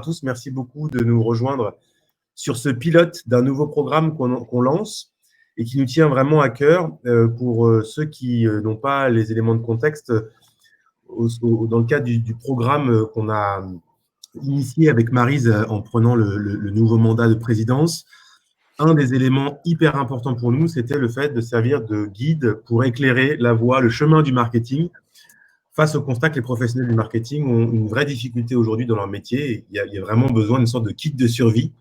Tous, merci beaucoup de nous rejoindre sur ce pilote d'un nouveau programme qu'on lance et qui nous tient vraiment à cœur pour ceux qui n'ont pas les éléments de contexte dans le cadre du programme qu'on a initié avec Maryse en prenant le nouveau mandat de présidence. Un des éléments hyper importants pour nous, c'était le fait de servir de guide pour éclairer la voie, le chemin du marketing face au constat que les professionnels du marketing ont une vraie difficulté aujourd'hui dans leur métier. Il y a vraiment besoin d'une sorte de kit de survie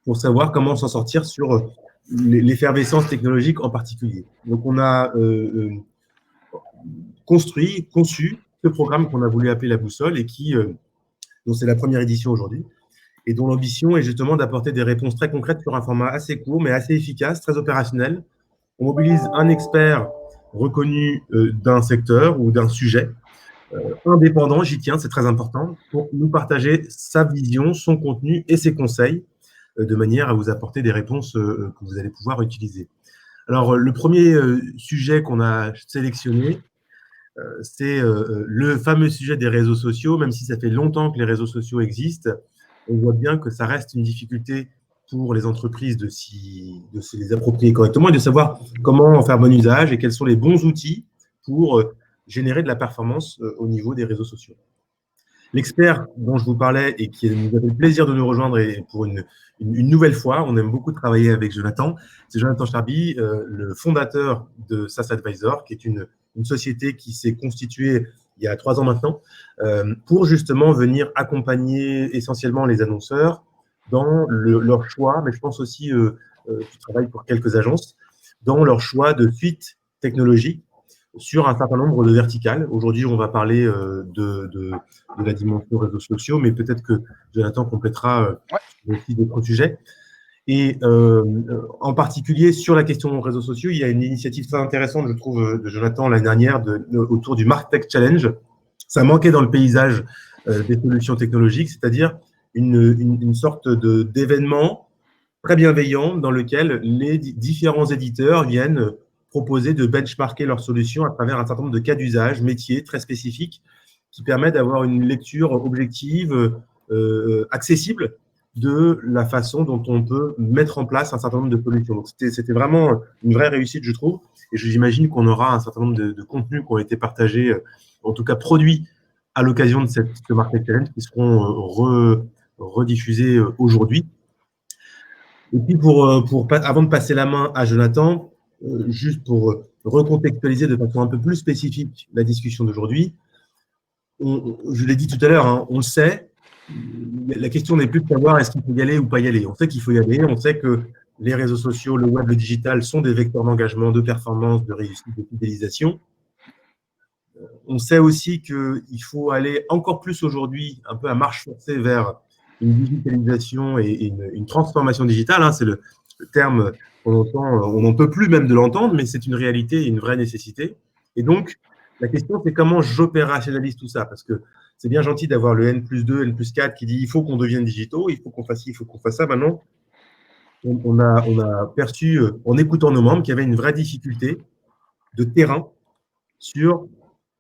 pour savoir comment s'en sortir sur l'effervescence technologique en particulier. Donc, on a conçu ce programme qu'on a voulu appeler la boussole et dont c'est la première édition aujourd'hui et dont l'ambition est justement d'apporter des réponses très concrètes sur un format assez court mais assez efficace, très opérationnel. On mobilise un expert reconnu d'un secteur ou d'un sujet, indépendant, j'y tiens, c'est très important, pour nous partager sa vision, son contenu et ses conseils, de manière à vous apporter des réponses que vous allez pouvoir utiliser. Alors, le premier sujet qu'on a sélectionné, c'est le fameux sujet des réseaux sociaux. Même si ça fait longtemps que les réseaux sociaux existent, on voit bien que ça reste une difficulté pour les entreprises de se les approprier correctement et de savoir comment en faire bon usage et quels sont les bons outils pour générer de la performance au niveau des réseaux sociaux. L'expert dont je vous parlais et qui nous a fait le plaisir de nous rejoindre et pour une nouvelle fois, on aime beaucoup travailler avec Jonathan, c'est Jonathan Charby, le fondateur de SaaS Advisor, qui est une société qui s'est constituée il y a 3 ans maintenant, pour justement venir accompagner essentiellement les annonceurs dans leur choix, mais je pense aussi, tu travailles pour quelques agences, dans leur choix de suite technologique sur un certain nombre de verticales. Aujourd'hui, on va parler de la dimension réseaux sociaux, mais peut-être que Jonathan complétera aussi d'autres sujets. Et en particulier, sur la question réseaux sociaux, il y a une initiative très intéressante, je trouve, de Jonathan l'année dernière autour du MarTech Challenge. Ça manquait dans le paysage des solutions technologiques, c'est-à-dire une sorte d'événement très bienveillant dans lequel les différents éditeurs viennent proposer de benchmarker leurs solutions à travers un certain nombre de cas d'usage, métiers très spécifiques, qui permettent d'avoir une lecture objective, accessible de la façon dont on peut mettre en place un certain nombre de solutions. Donc, c'était vraiment une vraie réussite, je trouve. Et j'imagine qu'on aura un certain nombre de contenus qui ont été partagés, en tout cas produits à l'occasion de ce Market Challenge, qui seront rediffusés aujourd'hui. Et puis, avant de passer la main à Jonathan, juste pour recontextualiser de façon un peu plus spécifique la discussion d'aujourd'hui, je l'ai dit tout à l'heure, hein, on le sait, la question n'est plus de savoir est-ce qu'il faut y aller ou pas y aller. On sait qu'il faut y aller, on sait que les réseaux sociaux, le web, le digital sont des vecteurs d'engagement, de performance, de réussite, de fidélisation. On sait aussi qu'il faut aller encore plus aujourd'hui, un peu à marche forcée vers une digitalisation et une transformation digitale. Hein, c'est le terme qu'on entend, on n'en peut plus même de l'entendre, mais c'est une réalité et une vraie nécessité. Et donc, la question, c'est comment j'opérationnalise tout ça, parce que c'est bien gentil d'avoir le N+2, N+4 qui dit il faut qu'on devienne digitaux, il faut qu'on fasse ci, il faut qu'on fasse ça. Maintenant, on a perçu, en écoutant nos membres, qu'il y avait une vraie difficulté de terrain sur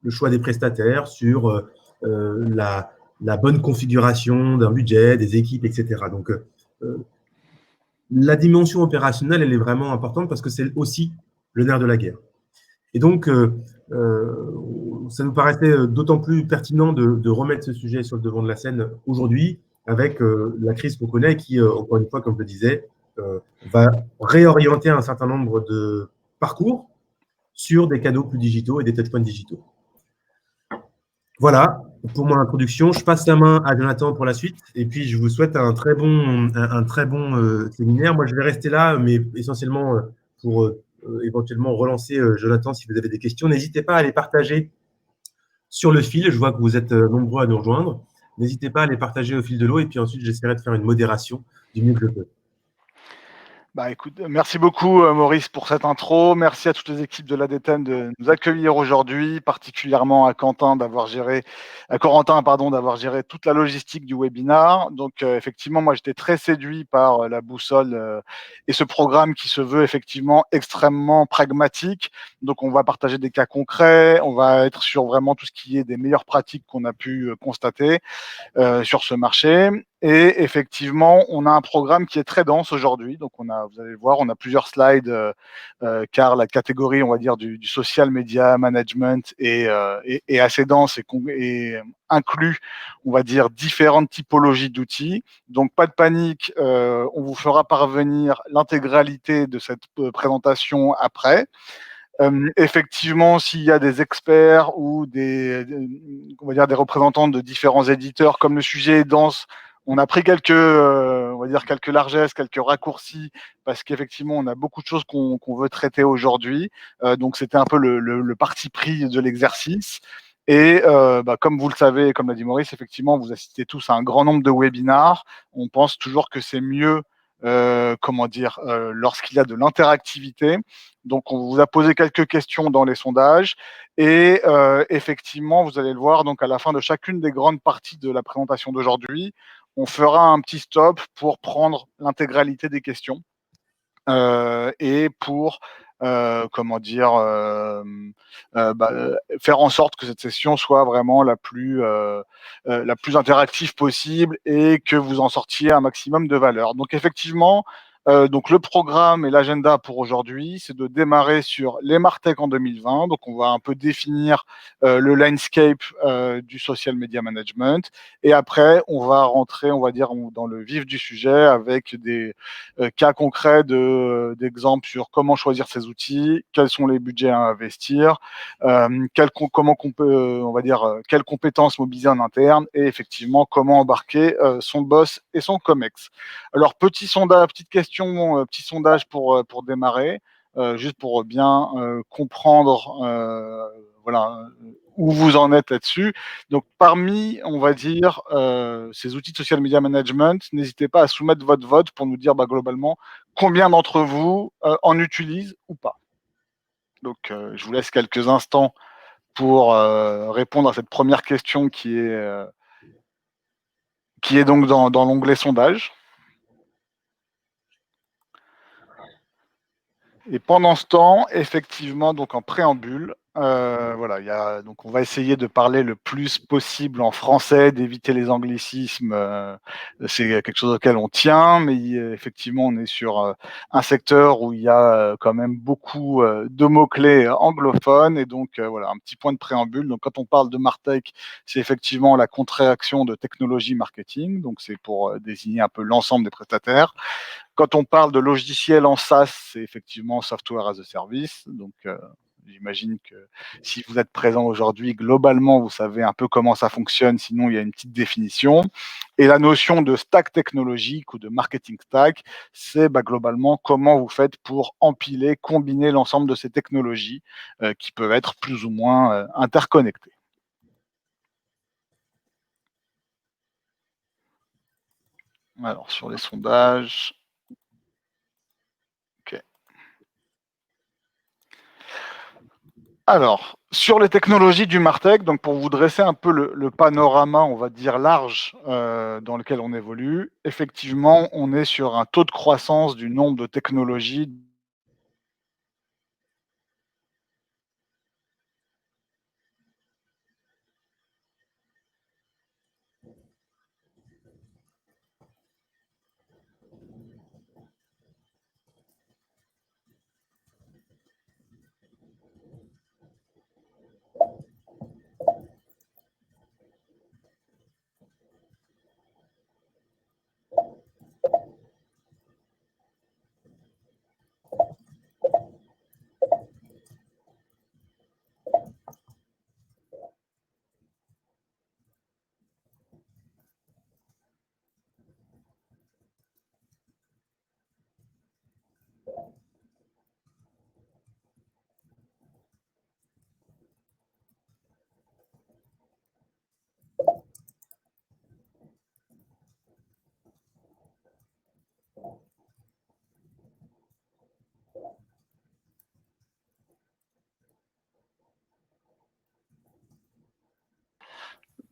le choix des prestataires, sur la bonne configuration d'un budget, des équipes, etc. Donc, la dimension opérationnelle, elle est vraiment importante parce que c'est aussi le nerf de la guerre. Et donc, ça nous paraissait d'autant plus pertinent de remettre ce sujet sur le devant de la scène aujourd'hui avec la crise qu'on connaît qui, encore une fois, comme je le disais, va réorienter un certain nombre de parcours sur des canaux plus digitaux et des touchpoints digitaux. Voilà pour mon introduction. Je passe la main à Jonathan pour la suite et puis je vous souhaite un très bon séminaire. Moi, je vais rester là, mais essentiellement pour éventuellement relancer Jonathan si vous avez des questions. N'hésitez pas à les partager sur le fil. Je vois que vous êtes nombreux à nous rejoindre. N'hésitez pas à les partager au fil de l'eau et puis ensuite, j'essaierai de faire une modération du mieux que je peux. Bah écoute, merci beaucoup Maurice pour cette intro. Merci à toutes les équipes de l'ADTEM de nous accueillir aujourd'hui, particulièrement à Corentin d'avoir géré toute la logistique du webinar. Donc effectivement, moi j'étais très séduit par la boussole et ce programme qui se veut effectivement extrêmement pragmatique. Donc on va partager des cas concrets, on va être sur vraiment tout ce qui est des meilleures pratiques qu'on a pu constater sur ce marché. Et effectivement, on a un programme qui est très dense aujourd'hui. Donc, vous allez le voir, on a plusieurs slides, car la catégorie, on va dire, du social media management est assez dense et inclut, on va dire, différentes typologies d'outils. Donc, pas de panique, on vous fera parvenir l'intégralité de cette présentation après. Effectivement, s'il y a des experts ou on va dire des représentants de différents éditeurs, comme le sujet est dense, on a pris on va dire quelques largesses, quelques raccourcis, parce qu'effectivement, on a beaucoup de choses qu'on veut traiter aujourd'hui. Donc, c'était un peu le parti pris de l'exercice. Et comme vous le savez, comme l'a dit Maurice, effectivement, vous assistez tous à un grand nombre de webinars. On pense toujours que c'est mieux, lorsqu'il y a de l'interactivité. Donc, on vous a posé quelques questions dans les sondages et effectivement, vous allez le voir, donc à la fin de chacune des grandes parties de la présentation d'aujourd'hui, on fera un petit stop pour prendre l'intégralité des questions et pour faire en sorte que cette session soit vraiment la plus interactive possible et que vous en sortiez un maximum de valeur. Donc effectivement, donc le programme et l'agenda pour aujourd'hui, c'est de démarrer sur les Martech en 2020. Donc on va un peu définir le landscape du social media management et après on va rentrer, on va dire, dans le vif du sujet avec des cas concrets d'exemples sur comment choisir ces outils, quels sont les budgets à investir, on va dire, quelles compétences mobiliser en interne et effectivement comment embarquer son boss et son COMEX. Alors petite question, petit sondage pour démarrer, juste pour bien comprendre, voilà, où vous en êtes là-dessus. Donc, parmi, on va dire, ces outils de social media management, n'hésitez pas à soumettre votre vote pour nous dire globalement combien d'entre vous en utilisent ou pas. Donc, je vous laisse quelques instants pour répondre à cette première question qui est donc dans l'onglet sondage. Et pendant ce temps, effectivement, donc en préambule, voilà, donc on va essayer de parler le plus possible en français, d'éviter les anglicismes. C'est quelque chose auquel on tient, mais effectivement, on est sur un secteur où il y a quand même beaucoup de mots-clés anglophones. Et donc, voilà, un petit point de préambule. Donc, quand on parle de Martech, c'est effectivement la contraction de technologie marketing. Donc, c'est pour désigner un peu l'ensemble des prestataires. Quand on parle de logiciel en SaaS, c'est effectivement Software as a Service. Donc, j'imagine que si vous êtes présent aujourd'hui, globalement, vous savez un peu comment ça fonctionne. Sinon, il y a une petite définition. Et la notion de stack technologique ou de marketing stack, c'est globalement comment vous faites pour empiler, combiner l'ensemble de ces technologies qui peuvent être plus ou moins interconnectées. Alors, sur les sondages. Alors, sur les technologies du Martech, donc pour vous dresser un peu le panorama, on va dire large, dans lequel on évolue, effectivement, on est sur un taux de croissance du nombre de technologies.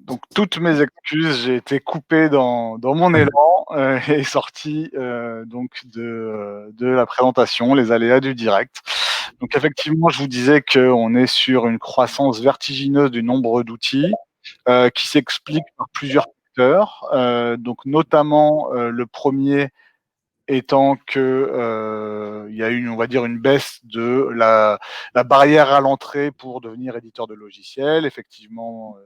Donc toutes mes excuses, j'ai été coupé dans mon élan et sorti donc de la présentation, les aléas du direct. Donc effectivement, je vous disais qu'on est sur une croissance vertigineuse du nombre d'outils qui s'explique par plusieurs facteurs, donc notamment, le premier étant que, il y a eu, on va dire, une baisse de la barrière à l'entrée pour devenir éditeur de logiciels. Effectivement,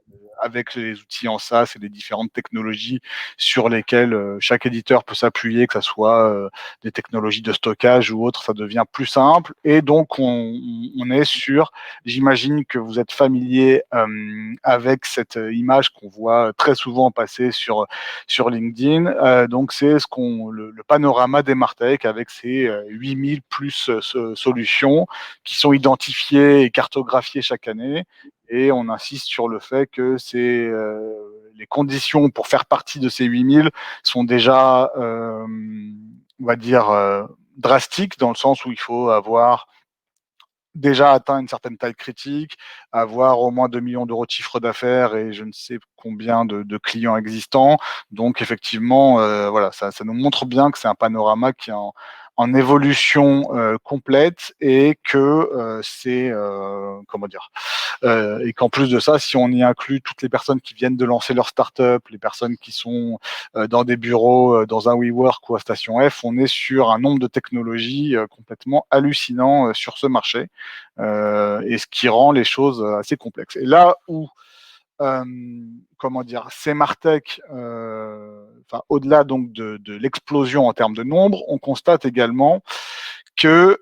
avec les outils en SaaS et les différentes technologies sur lesquelles, chaque éditeur peut s'appuyer, que ça soit, des technologies de stockage ou autres, ça devient plus simple et donc on est sur, j'imagine que vous êtes familier, avec cette, image qu'on voit très souvent passer sur LinkedIn. Donc c'est le panorama des Martech avec ces 8000 plus solutions qui sont identifiées et cartographiées chaque année. Et on insiste sur le fait que les conditions pour faire partie de ces 8000 sont déjà, on va dire, drastiques, dans le sens où il faut avoir déjà atteint une certaine taille critique, avoir au moins 2 millions d'euros de chiffre d'affaires et je ne sais combien de clients existants. Donc effectivement, voilà, ça nous montre bien que c'est un panorama qui est en évolution complète et que c'est comment dire, et qu'en plus de ça, si on y inclut toutes les personnes qui viennent de lancer leur start-up, les personnes qui sont dans des bureaux, dans un WeWork ou à Station F, on est sur un nombre de technologies complètement hallucinant sur ce marché, et ce qui rend les choses assez complexes. Et là où comment dire, ces Martech, enfin, au-delà donc de l'explosion en termes de nombre, on constate également que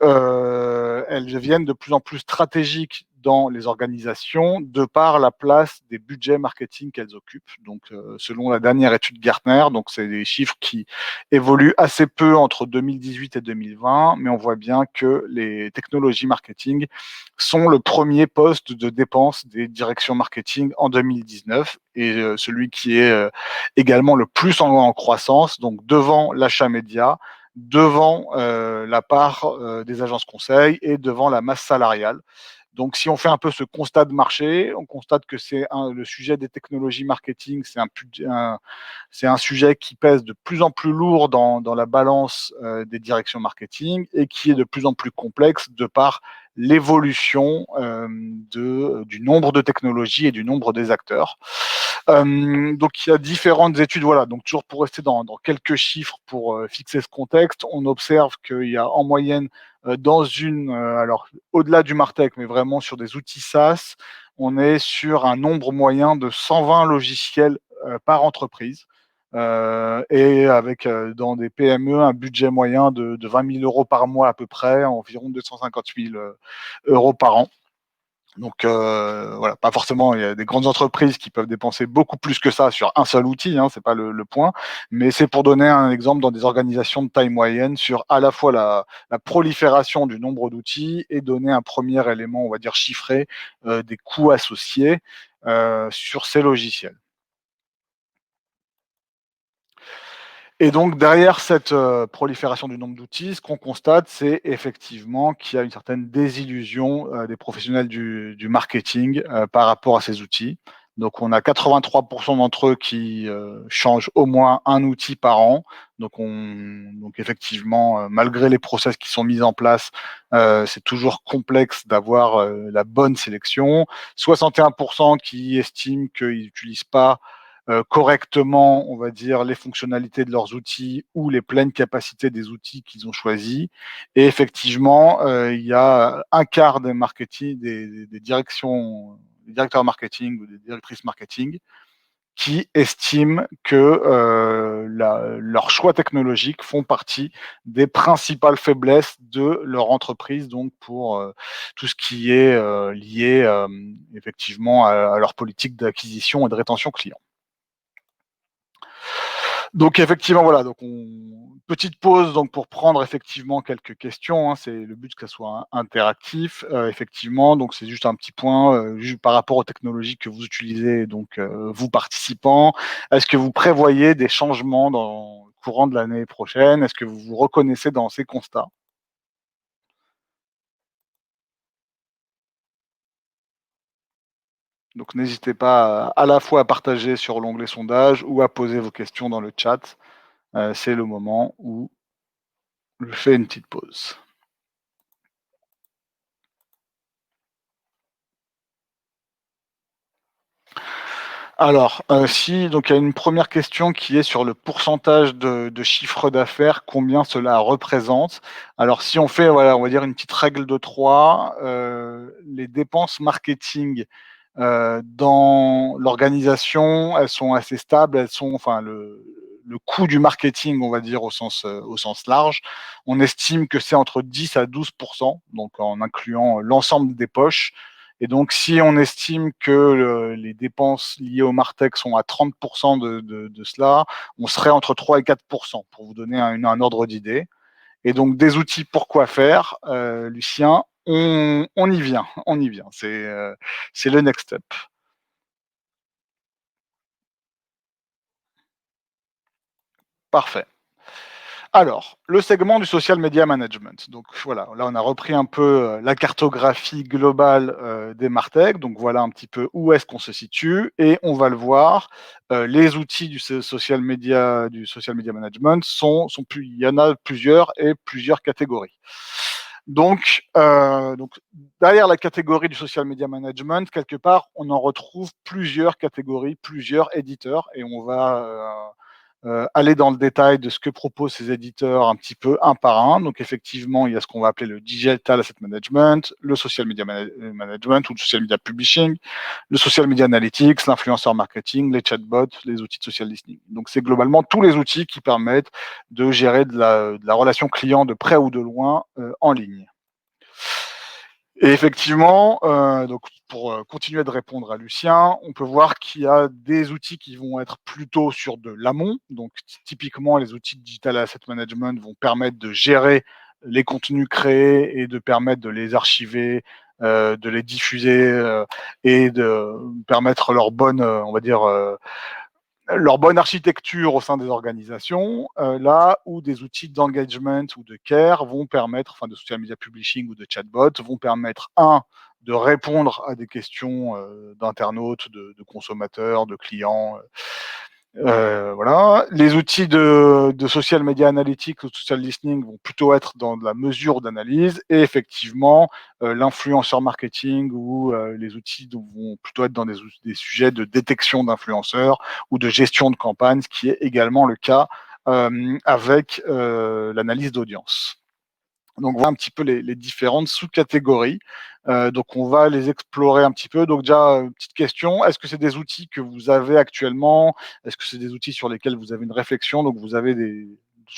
elles deviennent de plus en plus stratégiques dans les organisations de par la place des budgets marketing qu'elles occupent. Donc, selon la dernière étude Gartner, donc c'est des chiffres qui évoluent assez peu entre 2018 et 2020, mais on voit bien que les technologies marketing sont le premier poste de dépense des directions marketing en 2019 et celui qui est également le plus en croissance, donc devant l'achat média, devant la part des agences conseils et devant la masse salariale. Donc, si on fait un peu ce constat de marché, on constate que le sujet des technologies marketing, c'est un sujet qui pèse de plus en plus lourd dans la balance des directions marketing et qui est de plus en plus complexe de par l'évolution du nombre de technologies et du nombre des acteurs. Donc il y a différentes études, voilà. Donc toujours pour rester dans quelques chiffres pour fixer ce contexte, on observe qu'il y a en moyenne alors au-delà du Martech, mais vraiment sur des outils SaaS, on est sur un nombre moyen de 120 logiciels par entreprise. Et avec dans des PME un budget moyen de 20 000 euros par mois à peu près, environ 250 000 euros par an. Donc voilà, pas forcément, il y a des grandes entreprises qui peuvent dépenser beaucoup plus que ça sur un seul outil, hein, c'est pas le point, mais c'est pour donner un exemple dans des organisations de taille moyenne sur à la fois la prolifération du nombre d'outils et donner un premier élément, on va dire chiffré, des coûts associés sur ces logiciels. Et donc derrière cette prolifération du nombre d'outils, ce qu'on constate, c'est effectivement qu'il y a une certaine désillusion des professionnels du marketing par rapport à ces outils. Donc on a 83 d'entre eux qui changent au moins un outil par an. Donc effectivement, malgré les process qui sont mis en place, c'est toujours complexe d'avoir la bonne sélection. 61 qui estiment qu'ils n'utilisent pas correctement, on va dire, les fonctionnalités de leurs outils ou les pleines capacités des outils qu'ils ont choisis. Et effectivement, il y a un quart des marketing, des directions, des directeurs marketing ou des directrices marketing qui estiment que leurs choix technologiques font partie des principales faiblesses de leur entreprise, donc pour tout ce qui est lié effectivement à leur politique d'acquisition et de rétention client. Donc effectivement, voilà, petite pause donc pour prendre effectivement quelques questions, hein, c'est le but que ça soit interactif, effectivement, donc c'est juste un petit point, par rapport aux technologies que vous utilisez, donc vous participants. Est-ce que vous prévoyez des changements dans le courant de l'année prochaine? Est-ce que vous vous reconnaissez dans ces constats? Donc n'hésitez pas à la fois à partager sur l'onglet sondage ou à poser vos questions dans le chat. C'est le moment où je fais une petite pause. Alors, si donc il y a une première question qui est sur le pourcentage de chiffre d'affaires, combien cela représente? Alors si on fait, voilà, on va dire une petite règle de 3, les dépenses marketing, dans l'organisation, elles sont assez stables, elles sont enfin le coût du marketing, on va dire au sens large, on estime que c'est entre 10 à 12, donc en incluant l'ensemble des poches. Et donc, si on estime que les dépenses liées au Martech sont à 30 de cela, on serait entre 3 et 4 pour vous donner un ordre d'idée. Et donc, des outils pour quoi faire, Lucien, on y vient, on y vient. C'est le next step. Parfait. Alors, le segment du social media management. Donc voilà, là on a repris un peu la cartographie globale des Martech. Donc voilà un petit peu où est-ce qu'on se situe et on va le voir. Les outils du social media management il y en a plusieurs et plusieurs catégories. Donc derrière la catégorie du social media management, quelque part, on en retrouve plusieurs catégories, plusieurs éditeurs et on va aller dans le détail de ce que proposent ces éditeurs un petit peu un par un. Donc effectivement, il y a ce qu'on va appeler le digital asset management, le social media management ou le social media publishing, le social media analytics, l'influenceur marketing, les chatbots, les outils de social listening. Donc c'est globalement tous les outils qui permettent de gérer de la relation client de près ou de loin en ligne. Et effectivement, donc pour continuer de répondre à Lucien, on peut voir qu'il y a des outils qui vont être plutôt sur de l'amont. Donc typiquement, les outils de digital asset management vont permettre de gérer les contenus créés et de permettre de les archiver, de les diffuser et de permettre leur bonne, on va dire, leur bonne architecture au sein des organisations, là où des outils d'engagement ou de care vont permettre, enfin de social media publishing ou de chatbot, vont permettre, un, de répondre à des questions d'internautes, de consommateurs, de clients, voilà. Les outils de social media analytics ou de social listening vont plutôt être dans de la mesure d'analyse et effectivement, l'influenceur marketing ou les outils vont plutôt être dans des sujets de détection d'influenceurs ou de gestion de campagne, ce qui est également le cas avec l'analyse d'audience. Donc voilà un petit peu les différentes sous-catégories. Donc on va les explorer un petit peu. Donc déjà, petite question, est-ce que c'est des outils que vous avez actuellement? Est-ce que c'est des outils sur lesquels vous avez une réflexion? Donc vous avez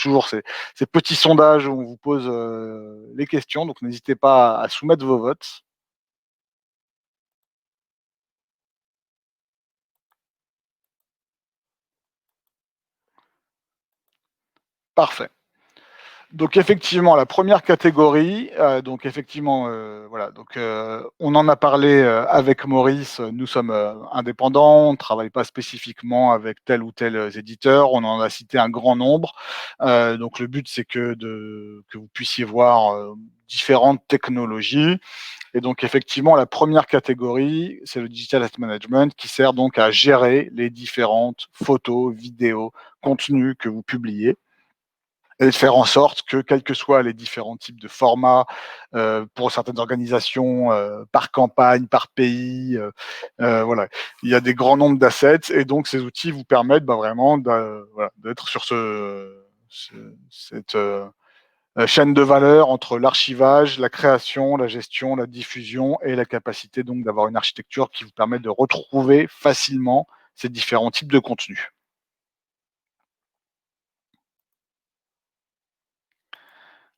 toujours ces petits sondages où on vous pose les questions. Donc n'hésitez pas à soumettre vos votes. Parfait. Donc effectivement, la première catégorie, donc effectivement, voilà, donc on en a parlé, avec Maurice, nous sommes, indépendants, on ne travaille pas spécifiquement avec tel ou tel, éditeur, on en a cité un grand nombre. Donc le but, c'est que vous puissiez voir, différentes technologies et donc effectivement, la première catégorie, c'est le digital asset management qui sert donc à gérer les différentes photos, vidéos, contenus que vous publiez et de faire en sorte que, quels que soient les différents types de formats, pour certaines organisations, par campagne, par pays, voilà. Il y a des grands nombres d'assets et donc ces outils vous permettent, bah, vraiment voilà, d'être sur cette, chaîne de valeur entre l'archivage, la création, la gestion, la diffusion et la capacité donc d'avoir une architecture qui vous permet de retrouver facilement ces différents types de contenus.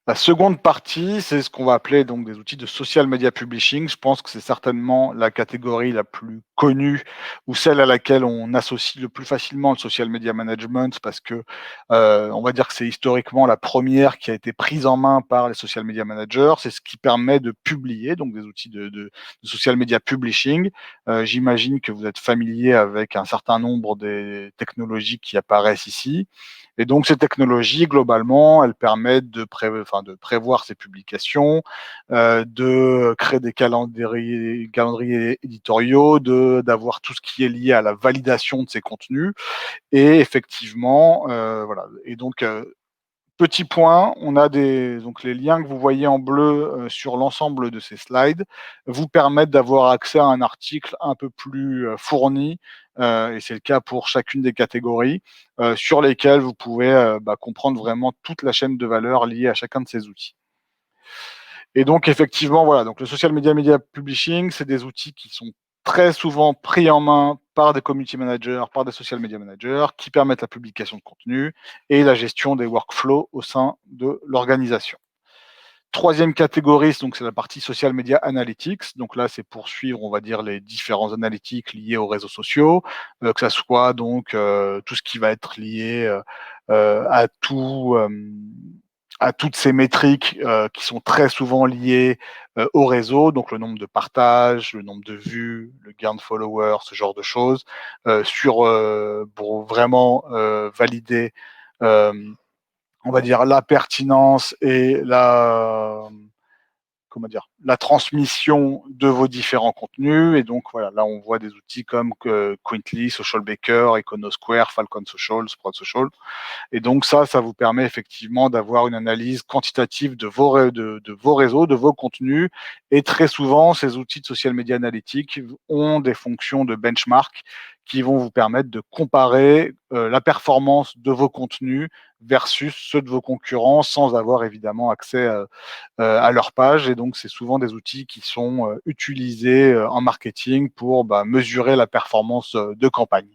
La seconde partie, c'est ce qu'on va appeler donc des outils de social media publishing. Je pense que c'est certainement la catégorie la plus connue ou celle à laquelle on associe le plus facilement le social media management parce que, on va dire que c'est historiquement la première qui a été prise en main par les social media managers. C'est ce qui permet de publier, donc des outils de social media publishing. J'imagine que vous êtes familier avec un certain nombre des technologies qui apparaissent ici. Et donc ces technologies, globalement, elles permettent de prévoir ces publications, de créer des calendriers éditoriaux, d'avoir tout ce qui est lié à la validation de ces contenus et effectivement, voilà et donc Petit point, on a donc les liens que vous voyez en bleu sur l'ensemble de ces slides vous permettent d'avoir accès à un article un peu plus fourni, et c'est le cas pour chacune des catégories, sur lesquelles vous pouvez comprendre vraiment toute la chaîne de valeur liée à chacun de ces outils. Et donc effectivement, voilà, donc le social media publishing, c'est des outils qui sont très souvent pris en main par des community managers, par des social media managers, qui permettent la publication de contenu et la gestion des workflows au sein de l'organisation. Troisième catégorie, donc c'est la partie social media analytics. Donc là, c'est pour suivre, on va dire, les différents analytiques liés aux réseaux sociaux, que ça soit donc tout ce qui va être lié à à toutes ces métriques qui sont très souvent liées au réseau, donc le nombre de partages, le nombre de vues, le gain de followers, ce genre de choses, pour vraiment valider euh, on va dire, la pertinence et comment dire, la transmission de vos différents contenus. Et donc, voilà, là, on voit des outils comme Quintly, Social Baker, Iconosquare, Falcon Social, Sprout Social. Et donc, ça vous permet effectivement d'avoir une analyse quantitative de de vos réseaux, de vos contenus. Et très souvent, ces outils de social media analytics ont des fonctions de benchmark qui vont vous permettre de comparer la performance de vos contenus versus ceux de vos concurrents sans avoir évidemment accès à leur page. Et donc, c'est souvent des outils qui sont utilisés en marketing pour mesurer la performance de campagne.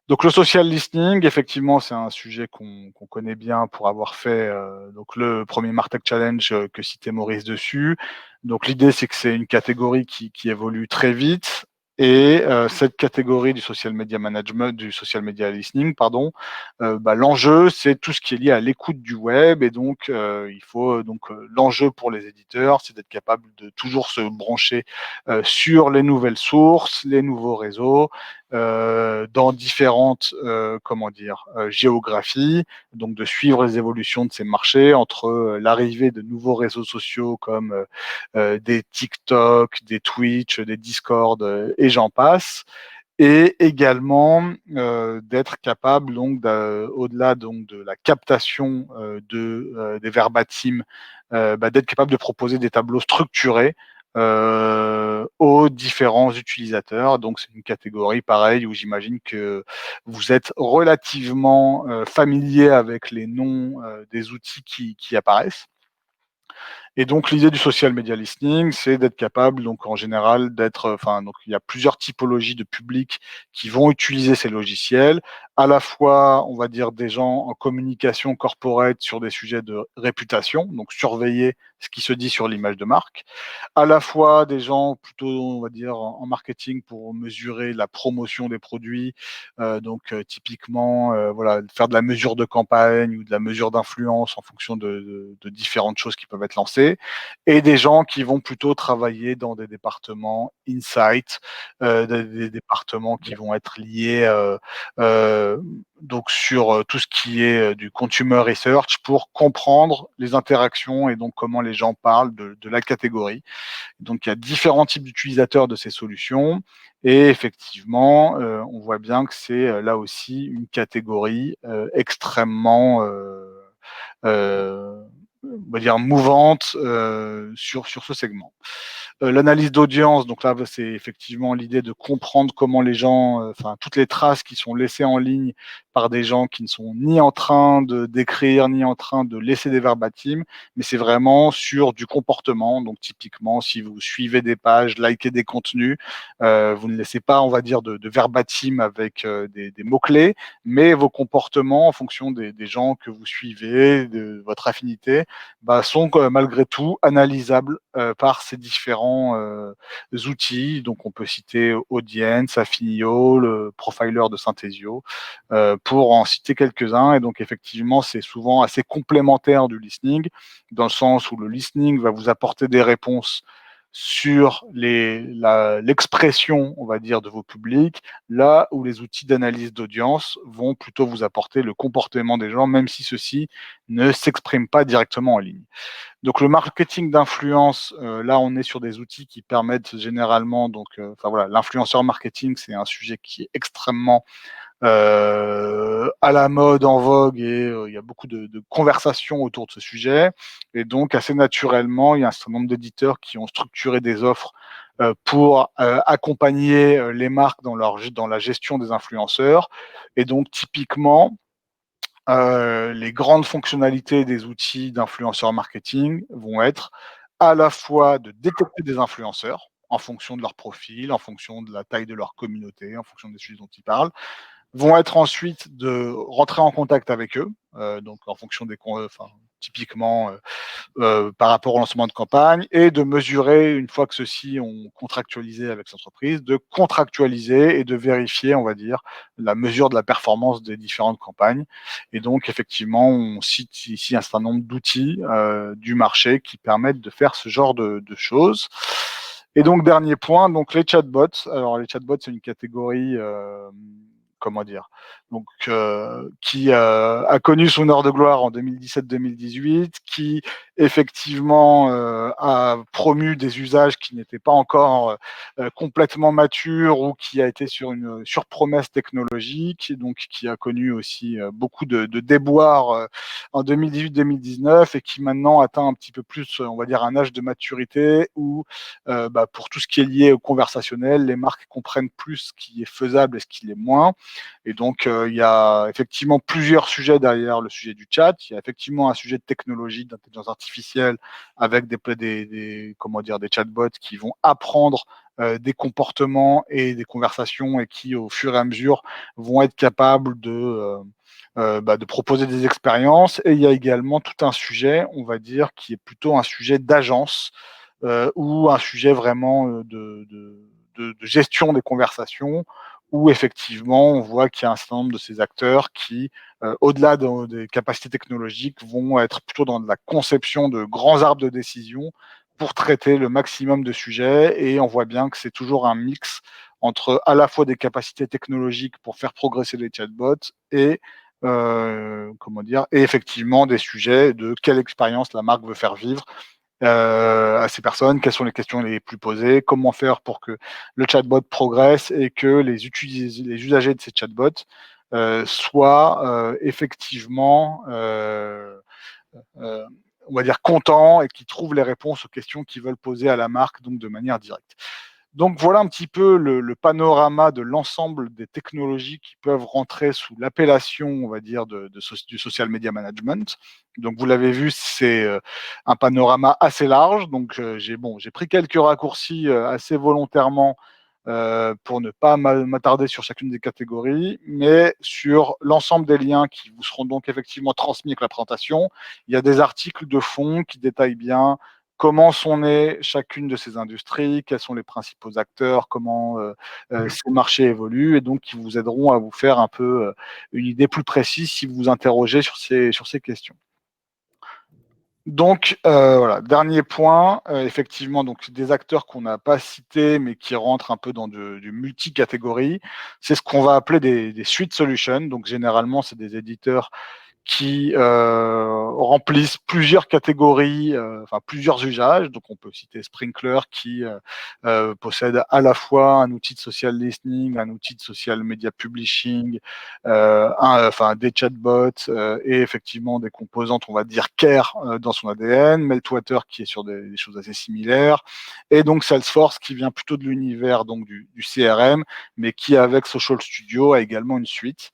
Donc, le social listening, effectivement, c'est un sujet qu'on connaît bien pour avoir fait donc le premier Martech Challenge que citait Maurice dessus. Donc, l'idée, c'est que c'est une catégorie qui évolue très vite. Et cette catégorie du social media management, du social media listening, pardon, l'enjeu, c'est tout ce qui est lié à l'écoute du web. Et donc, il faut l'enjeu pour les éditeurs, c'est d'être capable de toujours se brancher sur les nouvelles sources, les nouveaux réseaux, dans différentes géographies, donc de suivre les évolutions de ces marchés entre l'arrivée de nouveaux réseaux sociaux comme des TikTok, des Twitch, des Discord et j'en passe, et également d'être capable donc au-delà donc de la captation des verbatims, d'être capable de proposer des tableaux structurés aux différents utilisateurs. Donc c'est une catégorie pareille où j'imagine que vous êtes relativement familier avec les noms des outils qui apparaissent. Et donc l'idée du social media listening, c'est d'être capable, donc en général, donc il y a plusieurs typologies de publics qui vont utiliser ces logiciels, à la fois, on va dire, des gens en communication corporate sur des sujets de réputation, donc surveiller ce qui se dit sur l'image de marque, à la fois des gens plutôt, on va dire, en marketing pour mesurer la promotion des produits, typiquement, voilà, faire de la mesure de campagne ou de la mesure d'influence en fonction de différentes choses qui peuvent être lancées, et des gens qui vont plutôt travailler dans des départements insight, des départements qui vont être liés donc sur tout ce qui est du consumer research pour comprendre les interactions et donc comment les gens parlent de la catégorie. Donc, il y a différents types d'utilisateurs de ces solutions. Et effectivement, on voit bien que c'est là aussi une catégorie extrêmement, on va dire, mouvante sur ce segment. L'analyse d'audience, donc là, c'est effectivement l'idée de comprendre comment les gens, toutes les traces qui sont laissées en ligne par des gens qui ne sont ni en train de d'écrire, ni en train de laisser des verbatims, mais c'est vraiment sur du comportement. Donc, typiquement, si vous suivez des pages, likez des contenus, vous ne laissez pas, on va dire, de verbatim avec des mots-clés, mais vos comportements en fonction des gens que vous suivez, de votre affinité, sont malgré tout analysables par ces différents outils. Donc, on peut citer Audience, Affinio, le profiler de Synthesio, pour en citer quelques-uns. Et donc, effectivement, c'est souvent assez complémentaire du listening, dans le sens où le listening va vous apporter des réponses sur l'expression, on va dire, de vos publics, là où les outils d'analyse d'audience vont plutôt vous apporter le comportement des gens, même si ceux-ci ne s'expriment pas directement en ligne. Donc le marketing d'influence, là on est sur des outils qui permettent généralement, l'influenceur marketing, c'est un sujet qui est extrêmement à la mode, en vogue, et il y a beaucoup de conversations autour de ce sujet. Et donc, assez naturellement, il y a un certain nombre d'éditeurs qui ont structuré des offres pour accompagner les marques dans la gestion des influenceurs. Et donc, typiquement, les grandes fonctionnalités des outils d'influenceurs marketing vont être à la fois de détecter des influenceurs en fonction de leur profil, en fonction de la taille de leur communauté, en fonction des sujets dont ils parlent, vont être ensuite de rentrer en contact avec eux, donc en fonction typiquement par rapport au lancement de campagne, et de mesurer, une fois que ceux-ci ont contractualisé avec l'entreprise, de contractualiser et de vérifier, on va dire, la mesure de la performance des différentes campagnes. Et donc, effectivement, on cite ici un certain nombre d'outils du marché qui permettent de faire ce genre de choses. Et donc, dernier point, donc les chatbots. Alors, les chatbots, c'est une catégorie, comment dire, donc qui a connu son heure de gloire en 2017-2018, qui effectivement a promu des usages qui n'étaient pas encore complètement matures, ou qui a été sur une surpromesse technologique, et donc qui a connu aussi beaucoup de déboires en 2018-2019, et qui maintenant atteint un petit peu plus, on va dire, un âge de maturité où pour tout ce qui est lié au conversationnel, les marques comprennent plus ce qui est faisable et ce qui l'est moins. Et donc, il y a effectivement plusieurs sujets derrière le sujet du chat. Il y a effectivement un sujet de technologie, d'intelligence artificielle, avec des chatbots qui vont apprendre des comportements et des conversations, et qui, au fur et à mesure, vont être capables de proposer des expériences. Et il y a également tout un sujet, on va dire, qui est plutôt un sujet d'agence, ou un sujet vraiment de gestion des conversations, où effectivement on voit qu'il y a un certain nombre de ces acteurs qui, au-delà des capacités technologiques, vont être plutôt dans de la conception de grands arbres de décision pour traiter le maximum de sujets. Et on voit bien que c'est toujours un mix entre à la fois des capacités technologiques pour faire progresser les chatbots et et effectivement des sujets de quelle expérience la marque veut faire vivre à ces personnes, quelles sont les questions les plus posées, comment faire pour que le chatbot progresse et que les usagers de ces chatbots soient effectivement, euh, on va dire, contents, et qui trouvent les réponses aux questions qu'ils veulent poser à la marque, donc de manière directe. Donc voilà un petit peu le panorama de l'ensemble des technologies qui peuvent rentrer sous l'appellation, on va dire, du social media management. Donc vous l'avez vu, c'est un panorama assez large. Donc j'ai pris quelques raccourcis assez volontairement pour ne pas m'attarder sur chacune des catégories, mais sur l'ensemble des liens qui vous seront donc effectivement transmis avec la présentation. Il y a des articles de fond qui détaillent bien comment sont nées chacune de ces industries, quels sont les principaux acteurs, comment ces marchés évoluent, et donc qui vous aideront à vous faire un peu une idée plus précise si vous vous interrogez sur ces questions. Donc voilà, dernier point, effectivement, donc des acteurs qu'on n'a pas cités mais qui rentrent un peu dans du multi-catégorie, c'est ce qu'on va appeler des suite solutions. Donc généralement, c'est des éditeurs qui remplissent plusieurs catégories, plusieurs usages. Donc on peut citer Sprinkler, qui possède à la fois un outil de social listening, un outil de social media publishing, des chatbots, et effectivement des composantes, on va dire, care dans son ADN, Meltwater qui est sur des choses assez similaires, et donc Salesforce qui vient plutôt de l'univers donc du CRM, mais qui, avec Social Studio, a également une suite.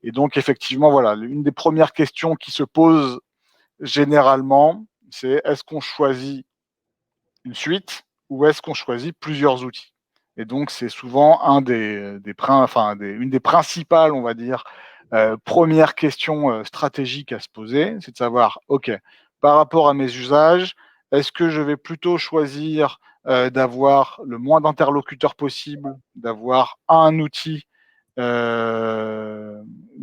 Et donc, effectivement, voilà, une des premières questions qui se pose généralement, c'est est-ce qu'on choisit une suite ou est-ce qu'on choisit plusieurs outils? Et donc, c'est souvent une des principales, on va dire, premières questions stratégiques à se poser, c'est de savoir, OK, par rapport à mes usages, est-ce que je vais plutôt choisir d'avoir le moins d'interlocuteurs possible, d'avoir un outil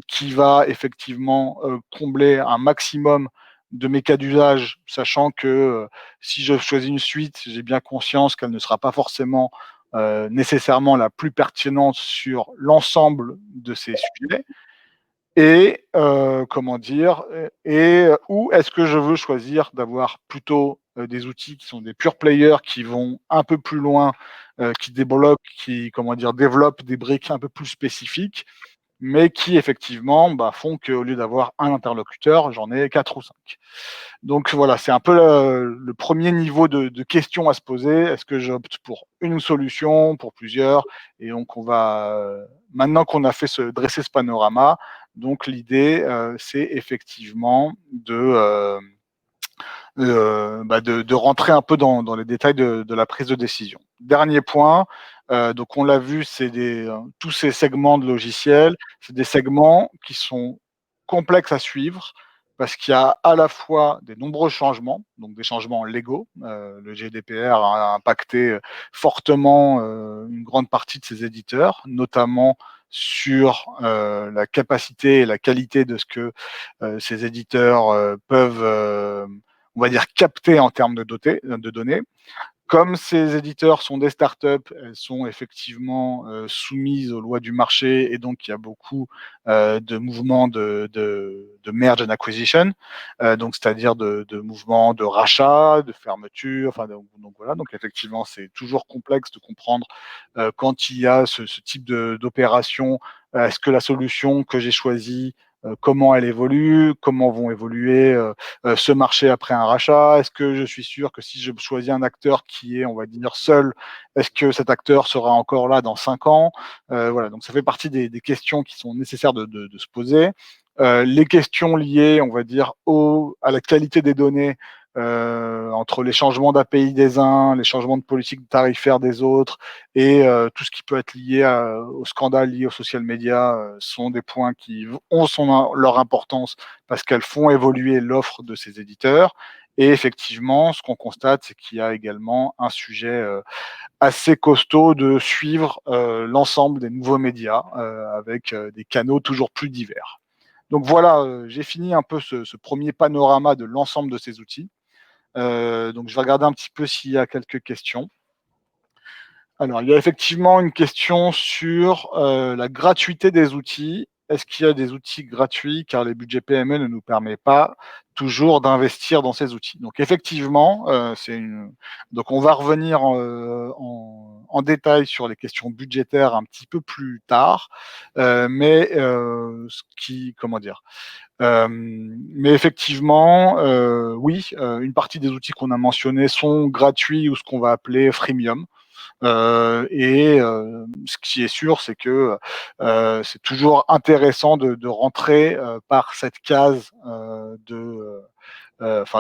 qui va effectivement combler un maximum de mes cas d'usage, sachant que si je choisis une suite, j'ai bien conscience qu'elle ne sera pas forcément nécessairement la plus pertinente sur l'ensemble de ces sujets. Et où est-ce que je veux choisir d'avoir plutôt des outils qui sont des pure players, qui vont un peu plus loin, qui développent des briques un peu plus spécifiques, mais qui effectivement font qu'au lieu d'avoir un interlocuteur, j'en ai 4 ou 5. Donc voilà, c'est un peu le premier niveau de questions à se poser. Est-ce que j'opte pour une solution, pour plusieurs? Et donc on va, maintenant qu'on a fait dresser ce panorama, donc l'idée, c'est effectivement de rentrer un peu dans les détails de la prise de décision. Dernier point, donc on l'a vu, c'est tous ces segments de logiciels, c'est des segments qui sont complexes à suivre parce qu'il y a à la fois des nombreux changements, donc des changements légaux. Le GDPR a impacté fortement une grande partie de ces éditeurs, notamment sur la capacité et la qualité de ce que ces éditeurs peuvent on va dire, capter en termes de données. Comme ces éditeurs sont des startups, elles sont effectivement soumises aux lois du marché et donc il y a beaucoup de mouvements de merge and acquisition, donc c'est-à-dire de mouvements de rachat, de fermeture, enfin donc voilà. Donc effectivement, c'est toujours complexe de comprendre quand il y a ce type d'opération. Est-ce que la solution que j'ai choisie comment elle évolue, comment vont évoluer ce marché après un rachat. Est-ce que je suis sûr que si je choisis un acteur qui est, on va dire, seul, est-ce que cet acteur sera encore là dans 5 ans? Voilà, donc ça fait partie des questions qui sont nécessaires de se poser. Les questions liées, on va dire, à la qualité des données, entre les changements d'API des uns, les changements de politique tarifaire des autres, et tout ce qui peut être lié au scandale lié aux social media, sont des points qui ont leur importance parce qu'elles font évoluer l'offre de ces éditeurs. Et effectivement, ce qu'on constate, c'est qu'il y a également un sujet assez costaud de suivre l'ensemble des nouveaux médias avec des canaux toujours plus divers. Donc voilà, j'ai fini un peu ce premier panorama de l'ensemble de ces outils. Donc je vais regarder un petit peu s'il y a quelques questions. Alors, il y a effectivement une question sur la gratuité des outils. Est-ce qu'il y a des outils gratuits car les budgets PME ne nous permettent pas toujours d'investir dans ces outils? Donc effectivement, donc on va revenir en détail sur les questions budgétaires un petit peu plus tard, mais comment dire? Mais effectivement, oui, une partie des outils qu'on a mentionnés sont gratuits ou ce qu'on va appeler freemium. Ce qui est sûr, c'est que c'est toujours intéressant de rentrer par cette case de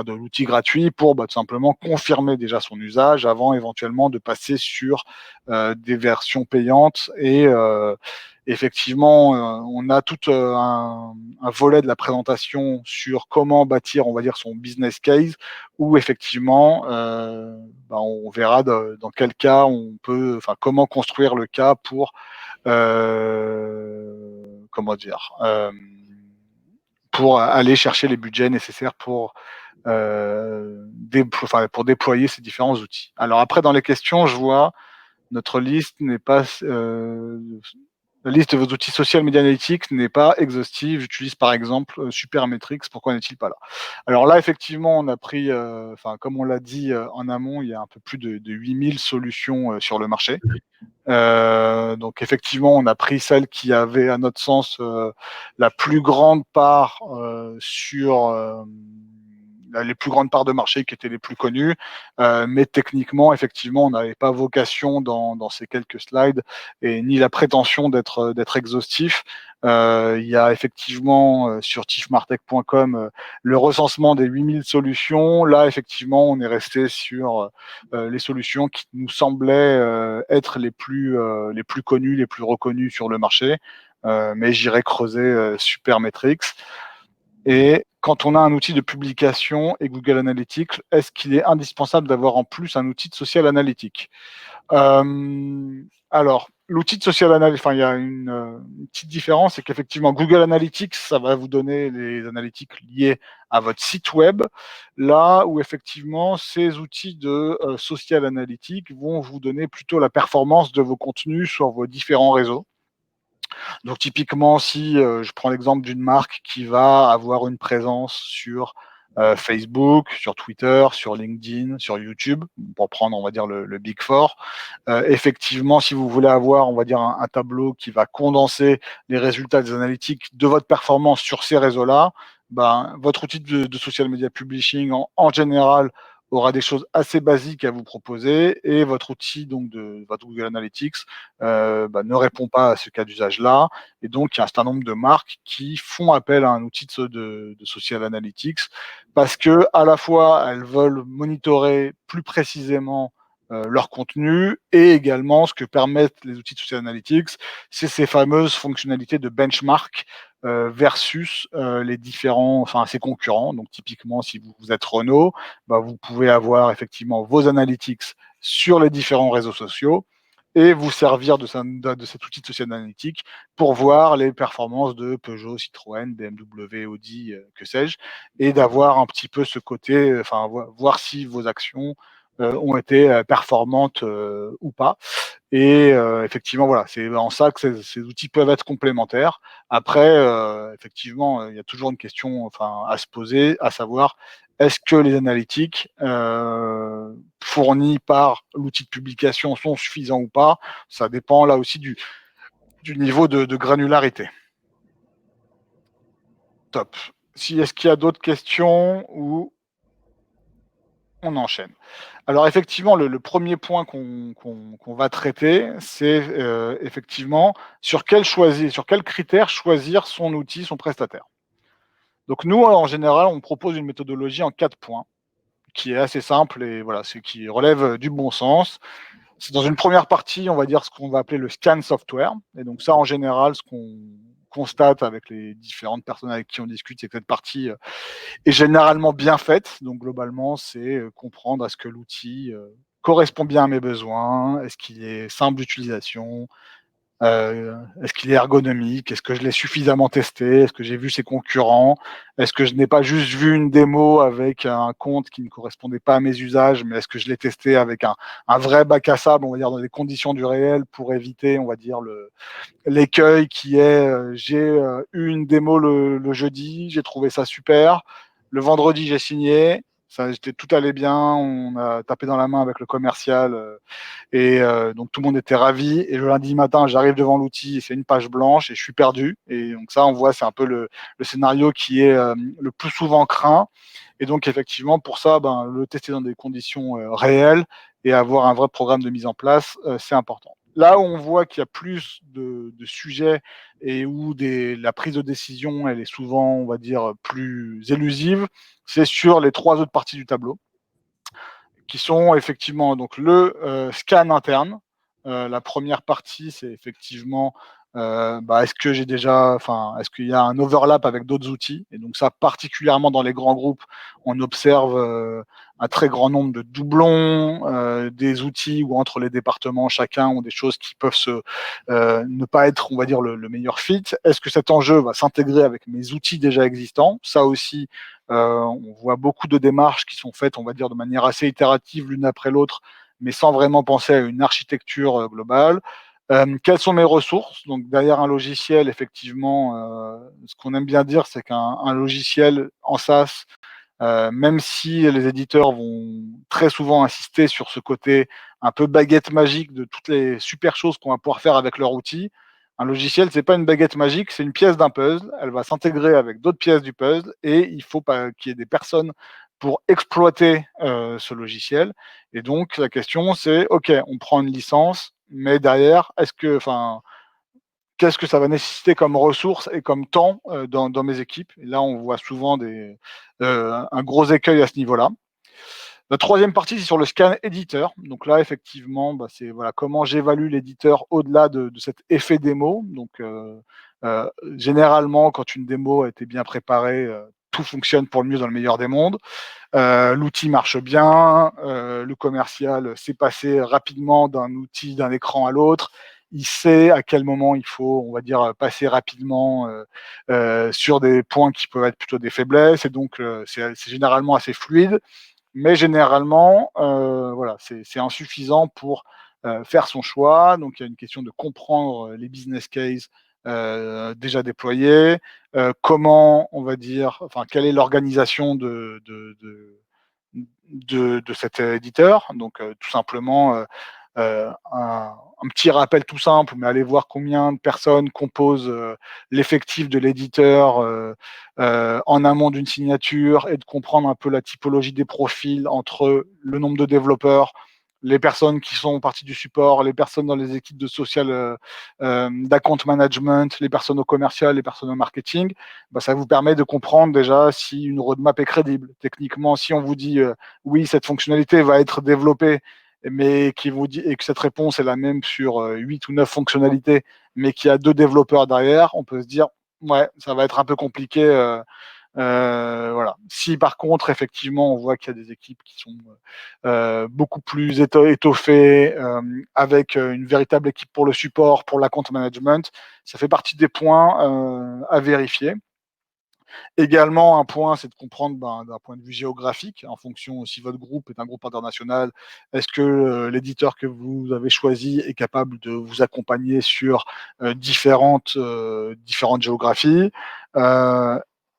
l'outil gratuit pour tout simplement confirmer déjà son usage avant éventuellement de passer sur des versions payantes. Et effectivement, on a tout un volet de la présentation sur comment bâtir, on va dire, son business case, où effectivement, on verra dans quel cas on peut, enfin, comment construire le cas pour, comment dire, pour aller chercher les budgets nécessaires pour pour déployer ces différents outils. Alors après, dans les questions, je vois notre liste n'est pas la liste de vos outils social media analytics n'est pas exhaustive. J'utilise par exemple Supermetrics. Pourquoi n'est-il pas là? Alors là, effectivement, on a pris, comme on l'a dit en amont, il y a un peu plus de 8000 solutions sur le marché. Donc effectivement, on a pris celle qui avait, à notre sens, la plus grande part les plus grandes parts de marché qui étaient les plus connues. Mais techniquement, effectivement, on n'avait pas vocation dans ces quelques slides et ni la prétention d'être exhaustif. Il y a effectivement sur tifmartech.com le recensement des 8000 solutions. Là, effectivement, on est resté sur les solutions qui nous semblaient être les plus connues, les plus reconnues sur le marché. Mais j'irai creuser Supermetrics. Et quand on a un outil de publication et Google Analytics, est-ce qu'il est indispensable d'avoir en plus un outil de social analytique? Alors, l'outil de social analytics, il y a une petite différence, c'est qu'effectivement, Google Analytics, ça va vous donner les analytiques liées à votre site web, là où effectivement, ces outils de social analytics vont vous donner plutôt la performance de vos contenus sur vos différents réseaux. Donc typiquement, si je prends l'exemple d'une marque qui va avoir une présence sur Facebook, sur Twitter, sur LinkedIn, sur YouTube, pour prendre, on va dire, le Big Four. Effectivement, si vous voulez avoir, on va dire, un tableau qui va condenser les résultats des analytiques de votre performance sur ces réseaux-là, ben, votre outil de social media publishing, en général, aura des choses assez basiques à vous proposer, et votre outil donc de votre Google Analytics ne répond pas à ce cas d'usage-là. Et donc, il y a un certain nombre de marques qui font appel à un outil de social analytics parce que à la fois elles veulent monitorer plus précisément leur contenu, et également ce que permettent les outils de social analytics, c'est ces fameuses fonctionnalités de benchmark versus les différents, enfin ses concurrents. Donc typiquement, si vous êtes Renault, bah, vous pouvez avoir effectivement vos analytics sur les différents réseaux sociaux et vous servir de cet outil de social analytique pour voir les performances de Peugeot, Citroën, BMW, Audi, que sais-je, et d'avoir un petit peu ce côté, enfin voir si vos actions ont été performantes ou pas. Et effectivement, voilà, c'est en ça que ces outils peuvent être complémentaires. Après, effectivement, il y a toujours une question, enfin, à se poser, à savoir, est-ce que les analytiques fournis par l'outil de publication sont suffisants ou pas? Ça dépend là aussi du niveau de granularité. Top. Est-ce qu'il y a d'autres questions ou on enchaîne? Alors effectivement, le premier point qu'on va traiter, c'est effectivement sur quels critères choisir son outil, son prestataire. Donc nous, en général, on propose une méthodologie en 4 points, qui est assez simple et voilà, c'est qui relève du bon sens. C'est dans une première partie, on va dire ce qu'on va appeler le scan software. Et donc ça, en général, ce qu'on constate avec les différentes personnes avec qui on discute, c'est que cette partie est généralement bien faite. Donc globalement, c'est comprendre est-ce que l'outil correspond bien à mes besoins, est-ce qu'il est simple d'utilisation, est-ce qu'il est ergonomique, est-ce que je l'ai suffisamment testé, est-ce que j'ai vu ses concurrents, est-ce que je n'ai pas juste vu une démo avec un compte qui ne correspondait pas à mes usages, mais est-ce que je l'ai testé avec un vrai bac à sable, on va dire dans des conditions du réel, pour éviter, on va dire, l'écueil qui est j'ai eu une démo le jeudi, j'ai trouvé ça super. Le vendredi, j'ai signé. Tout allait bien. On a tapé dans la main avec le commercial et donc tout le monde était ravi. Et le lundi matin, j'arrive devant l'outil et c'est une page blanche et je suis perdu. Et donc ça, on voit, c'est un peu le scénario qui est le plus souvent craint. Et donc effectivement, pour ça, le tester dans des conditions réelles et avoir un vrai programme de mise en place, c'est important. Là où on voit qu'il y a plus de sujets et où la prise de décision, elle est souvent, on va dire, plus élusive, c'est sur les 3 autres parties du tableau, qui sont effectivement donc le scan interne. La première partie, c'est effectivement est-ce qu'il y a un overlap avec d'autres outils? Et donc ça, particulièrement dans les grands groupes, on observe un très grand nombre de doublons, des outils où entre les départements, chacun ont des choses qui peuvent ne pas être, on va dire, le meilleur fit. Est-ce que cet enjeu va s'intégrer avec mes outils déjà existants? Ça aussi, on voit beaucoup de démarches qui sont faites, on va dire, de manière assez itérative l'une après l'autre, mais sans vraiment penser à une architecture globale. Quelles sont mes ressources? Donc derrière un logiciel, effectivement, ce qu'on aime bien dire, c'est qu'un logiciel en SaaS, même si les éditeurs vont très souvent insister sur ce côté un peu baguette magique de toutes les super choses qu'on va pouvoir faire avec leur outil, un logiciel, c'est pas une baguette magique, c'est une pièce d'un puzzle. Elle va s'intégrer avec d'autres pièces du puzzle et il faut pas qu'il y ait des personnes pour exploiter ce logiciel. Et donc la question, c'est OK, on prend une licence, mais derrière, qu'est-ce que ça va nécessiter comme ressources et comme temps dans mes équipes? Et là, on voit souvent un gros écueil à ce niveau-là. La troisième partie, c'est sur le scan éditeur. Donc là, effectivement, c'est voilà, comment j'évalue l'éditeur au-delà de cet effet démo. Donc, généralement, quand une démo a été bien préparée, tout fonctionne pour le mieux dans le meilleur des mondes. L'outil marche bien, le commercial sait passer rapidement d'un écran à l'autre. Il sait à quel moment il faut, on va dire, passer rapidement sur des points qui peuvent être plutôt des faiblesses. Et donc, c'est généralement assez fluide. Mais généralement, voilà, c'est insuffisant pour faire son choix. Donc, il y a une question de comprendre les business cases déjà déployés, comment, on va dire, enfin, quelle est l'organisation de cet éditeur. Donc, tout simplement, un petit rappel tout simple, mais allez voir combien de personnes composent l'effectif de l'éditeur en amont d'une signature et de comprendre un peu la typologie des profils entre le nombre de développeurs, les personnes qui sont partie du support, les personnes dans les équipes de social, d'account management, les personnes au commercial, les personnes au marketing. Bah, ça vous permet de comprendre déjà si une roadmap est crédible. Techniquement, si on vous dit oui, cette fonctionnalité va être développée, mais qui vous dit et que cette réponse est la même sur 8 ou 9 fonctionnalités, mais qu'il y a 2 développeurs derrière, on peut se dire ouais, ça va être un peu compliqué. Voilà. Si par contre, effectivement, on voit qu'il y a des équipes qui sont beaucoup plus étoffées, avec une véritable équipe pour le support, pour l'account management, ça fait partie des points à vérifier. Également, un point, c'est de comprendre d'un point de vue géographique, en fonction si votre groupe est un groupe international, est-ce que l'éditeur que vous avez choisi est capable de vous accompagner sur différentes géographies.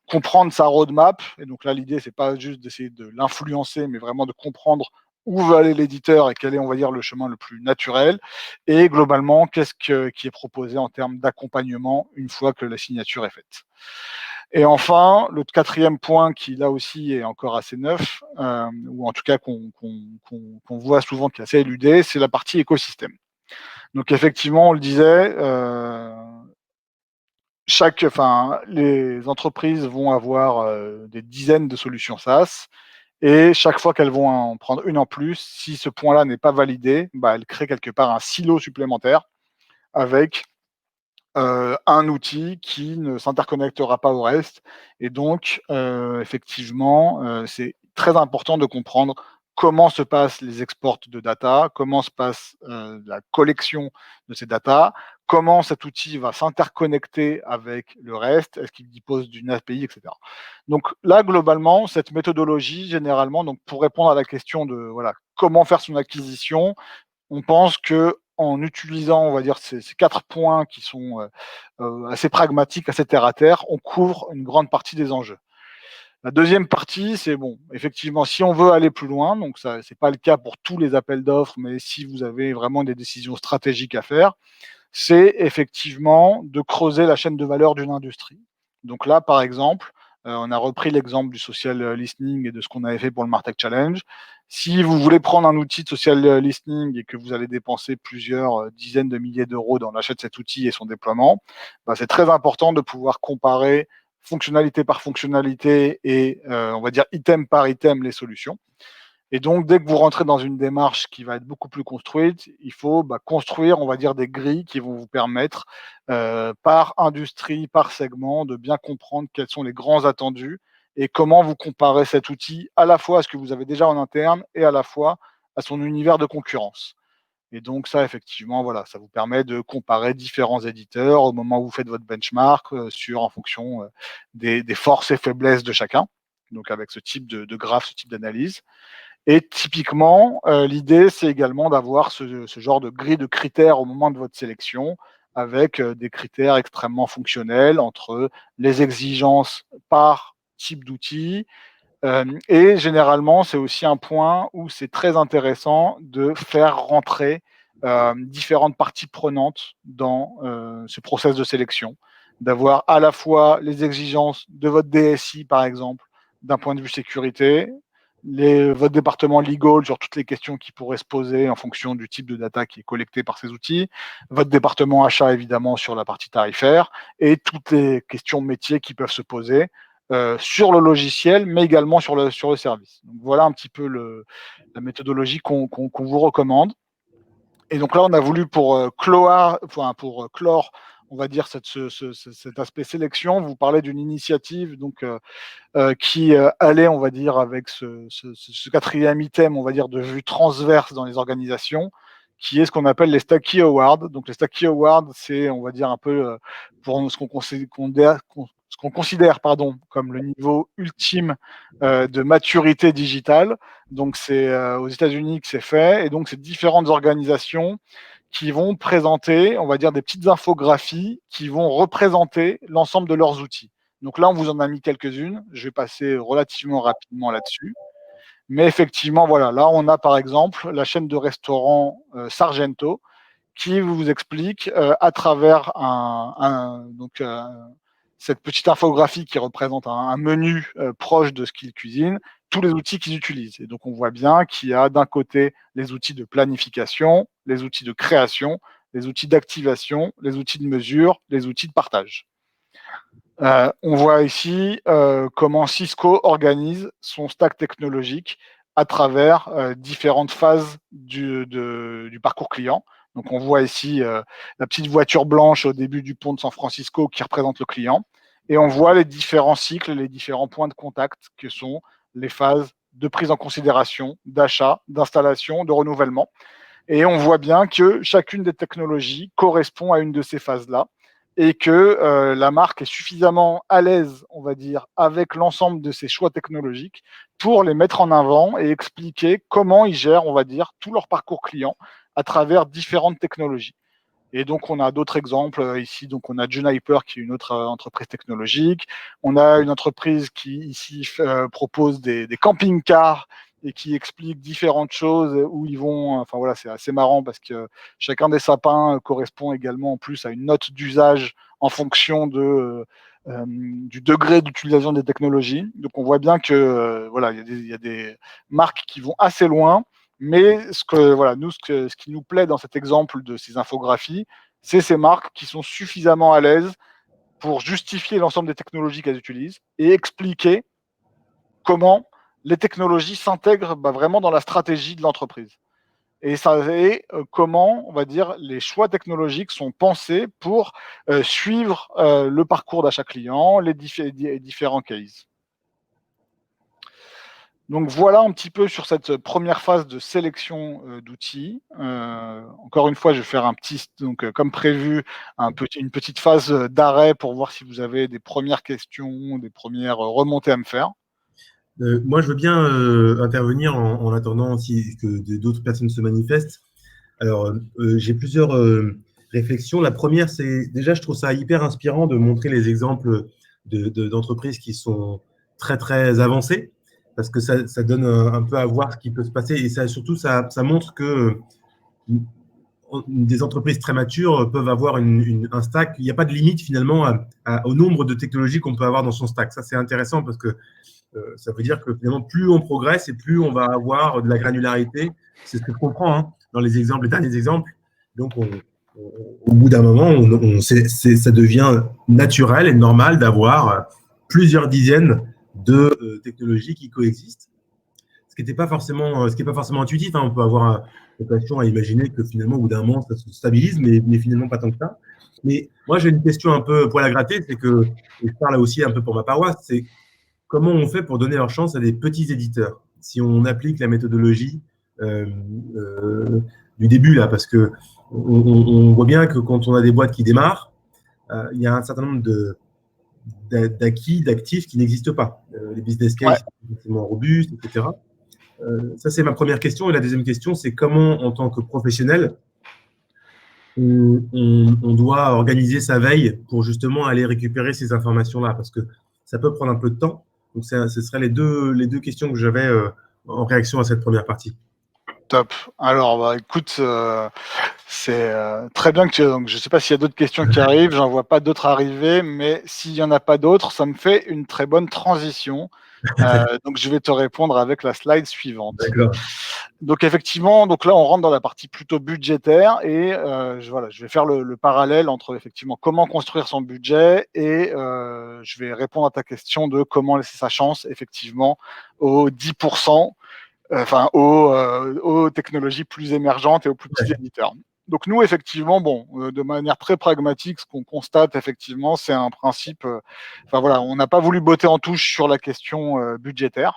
Comprendre sa roadmap, et donc là l'idée c'est pas juste d'essayer de l'influencer, mais vraiment de comprendre où va aller l'éditeur et quel est, on va dire, le chemin le plus naturel, et globalement qui est proposé en termes d'accompagnement une fois que la signature est faite. Et enfin, le quatrième point qui là aussi est encore assez neuf, ou en tout cas qu'on voit souvent qui est assez éludé, c'est la partie écosystème. Donc effectivement, on le disait, les entreprises vont avoir des dizaines de solutions SaaS, et chaque fois qu'elles vont en prendre une en plus, si ce point-là n'est pas validé, bah, elles créent quelque part un silo supplémentaire avec un outil qui ne s'interconnectera pas au reste, et donc effectivement, c'est très important de comprendre comment se passent les exports de data, comment se passe la collection de ces data, comment cet outil va s'interconnecter avec le reste, est-ce qu'il dispose d'une API, et cetera. Donc là, globalement, cette méthodologie, généralement, donc pour répondre à la question de voilà, comment faire son acquisition, on pense que en utilisant, on va dire, ces 4 points qui sont assez pragmatiques, assez terre à terre, on couvre une grande partie des enjeux. La deuxième partie, c'est bon, effectivement, si on veut aller plus loin, donc ça, c'est pas le cas pour tous les appels d'offres, mais si vous avez vraiment des décisions stratégiques à faire, c'est effectivement de creuser la chaîne de valeur d'une industrie. Donc là, par exemple, on a repris l'exemple du social listening et de ce qu'on avait fait pour le Martech Challenge. Si vous voulez prendre un outil de social listening et que vous allez dépenser plusieurs dizaines de milliers d'euros dans l'achat de cet outil et son déploiement, bah, c'est très important de pouvoir comparer fonctionnalité par fonctionnalité et on va dire item par item les solutions. Et donc, dès que vous rentrez dans une démarche qui va être beaucoup plus construite, il faut construire, on va dire, des grilles qui vont vous permettre, par industrie, par segment, de bien comprendre quels sont les grands attendus et comment vous comparez cet outil à la fois à ce que vous avez déjà en interne et à la fois à son univers de concurrence. Et donc ça, effectivement, voilà, ça vous permet de comparer différents éditeurs au moment où vous faites votre benchmark, en fonction des forces et faiblesses de chacun. Donc avec ce type de graphe, ce type d'analyse. Et typiquement, l'idée, c'est également d'avoir ce genre de grille de critères au moment de votre sélection, avec des critères extrêmement fonctionnels entre les exigences par type d'outil. Et généralement, c'est aussi un point où c'est très intéressant de faire rentrer différentes parties prenantes dans ce process de sélection, d'avoir à la fois les exigences de votre DSI, par exemple, d'un point de vue sécurité, votre département legal sur toutes les questions qui pourraient se poser en fonction du type de data qui est collecté par ces outils, votre département achat évidemment sur la partie tarifaire, et toutes les questions métiers qui peuvent se poser sur le logiciel, mais également sur le service. Donc voilà un petit peu la méthodologie qu'on vous recommande. Et donc là, on a voulu pour clore, on va dire, cet aspect sélection, vous parler d'une initiative donc qui allait, on va dire, avec ce quatrième item, on va dire, de vue transverse dans les organisations, qui est ce qu'on appelle les Stacky Awards. Donc les Stacky Awards, c'est, on va dire, un peu pour ce qu'on considère, pardon, comme le niveau ultime de maturité digitale. Donc c'est aux États-Unis que c'est fait, et donc c'est différentes organisations qui vont présenter, on va dire, des petites infographies qui vont représenter l'ensemble de leurs outils. Donc là, on vous en a mis quelques-unes. Je vais passer relativement rapidement là-dessus. Mais effectivement, voilà, là, on a par exemple la chaîne de restaurants Sargento qui vous explique à travers cette petite infographie qui représente un menu proche de ce qu'ils cuisinent, tous les outils qu'ils utilisent. Et donc, on voit bien qu'il y a d'un côté les outils de planification, les outils de création, les outils d'activation, les outils de mesure, les outils de partage. On voit ici comment Cisco organise son stack technologique à travers différentes phases du parcours client. Donc, on voit ici la petite voiture blanche au début du pont de San Francisco qui représente le client. Et on voit les différents cycles, les différents points de contact que sont les phases de prise en considération, d'achat, d'installation, de renouvellement. Et on voit bien que chacune des technologies correspond à une de ces phases-là et que la marque est suffisamment à l'aise, on va dire, avec l'ensemble de ces choix technologiques pour les mettre en avant et expliquer comment ils gèrent, on va dire, tout leur parcours client à travers différentes technologies. Et donc, on a d'autres exemples ici. Donc, on a Juniper, qui est une autre entreprise technologique. On a une entreprise qui, ici, propose des camping-cars et qui explique différentes choses où ils vont. Enfin, voilà, c'est assez marrant parce que chacun des sapins correspond également en plus à une note d'usage en fonction du degré d'utilisation des technologies. Donc, on voit bien que, voilà, il y a des marques qui vont assez loin. Mais ce qui nous plaît dans cet exemple de ces infographies, c'est ces marques qui sont suffisamment à l'aise pour justifier l'ensemble des technologies qu'elles utilisent et expliquer comment les technologies s'intègrent vraiment dans la stratégie de l'entreprise. Et comment, on va dire, les choix technologiques sont pensés pour suivre le parcours d'achat client, les différents cases. Donc voilà un petit peu sur cette première phase de sélection d'outils. Encore une fois, je vais faire comme prévu, une petite phase d'arrêt pour voir si vous avez des premières questions, des premières remontées à me faire. Moi, je veux bien intervenir en attendant aussi que d'autres personnes se manifestent. Alors, j'ai plusieurs réflexions. La première, c'est déjà, je trouve ça hyper inspirant de montrer les exemples d'entreprises qui sont très, très avancées, parce que ça donne un peu à voir ce qui peut se passer. Et surtout, ça montre que des entreprises très matures peuvent avoir un stack. Il n'y a pas de limite finalement au nombre de technologies qu'on peut avoir dans son stack. Ça, c'est intéressant parce que ça veut dire que finalement, plus on progresse et plus on va avoir de la granularité. C'est ce que je comprends dans les derniers exemples. Donc, au bout d'un moment, ça devient naturel et normal d'avoir plusieurs dizaines de technologies qui coexistent. Ce qui n'est pas forcément intuitif. On peut avoir l'occasion à imaginer que finalement, au bout d'un moment, ça se stabilise, mais finalement pas tant que ça. Mais moi, j'ai une question un peu poil à gratter, c'est que, et je parle aussi un peu pour ma paroisse, c'est comment on fait pour donner leur chance à des petits éditeurs si on applique la méthodologie du début là, parce que on voit bien que quand on a des boîtes qui démarrent, il y a un certain nombre d'actifs qui n'existent pas. Les business cases sont forcément robustes, etc. Ça, c'est ma première question. Et la deuxième question, c'est comment, en tant que professionnel, on doit organiser sa veille pour justement aller récupérer ces informations-là, parce que ça peut prendre un peu de temps. Donc, ce seraient les deux questions que j'avais en réaction à cette première partie. Top. Alors, écoute, c'est très bien que donc, je ne sais pas s'il y a d'autres questions qui arrivent, j'en vois pas d'autres arriver, mais s'il n'y en a pas d'autres, ça me fait une très bonne transition. Donc, je vais te répondre avec la slide suivante. D'accord. Donc, effectivement, donc là, on rentre dans la partie plutôt budgétaire et je vais faire le parallèle entre effectivement comment construire son budget et je vais répondre à ta question de comment laisser sa chance effectivement aux 10%, aux technologies plus émergentes et aux plus petits éditeurs. Donc nous, effectivement, de manière très pragmatique, ce qu'on constate, effectivement, c'est un principe. On n'a pas voulu botter en touche sur la question budgétaire.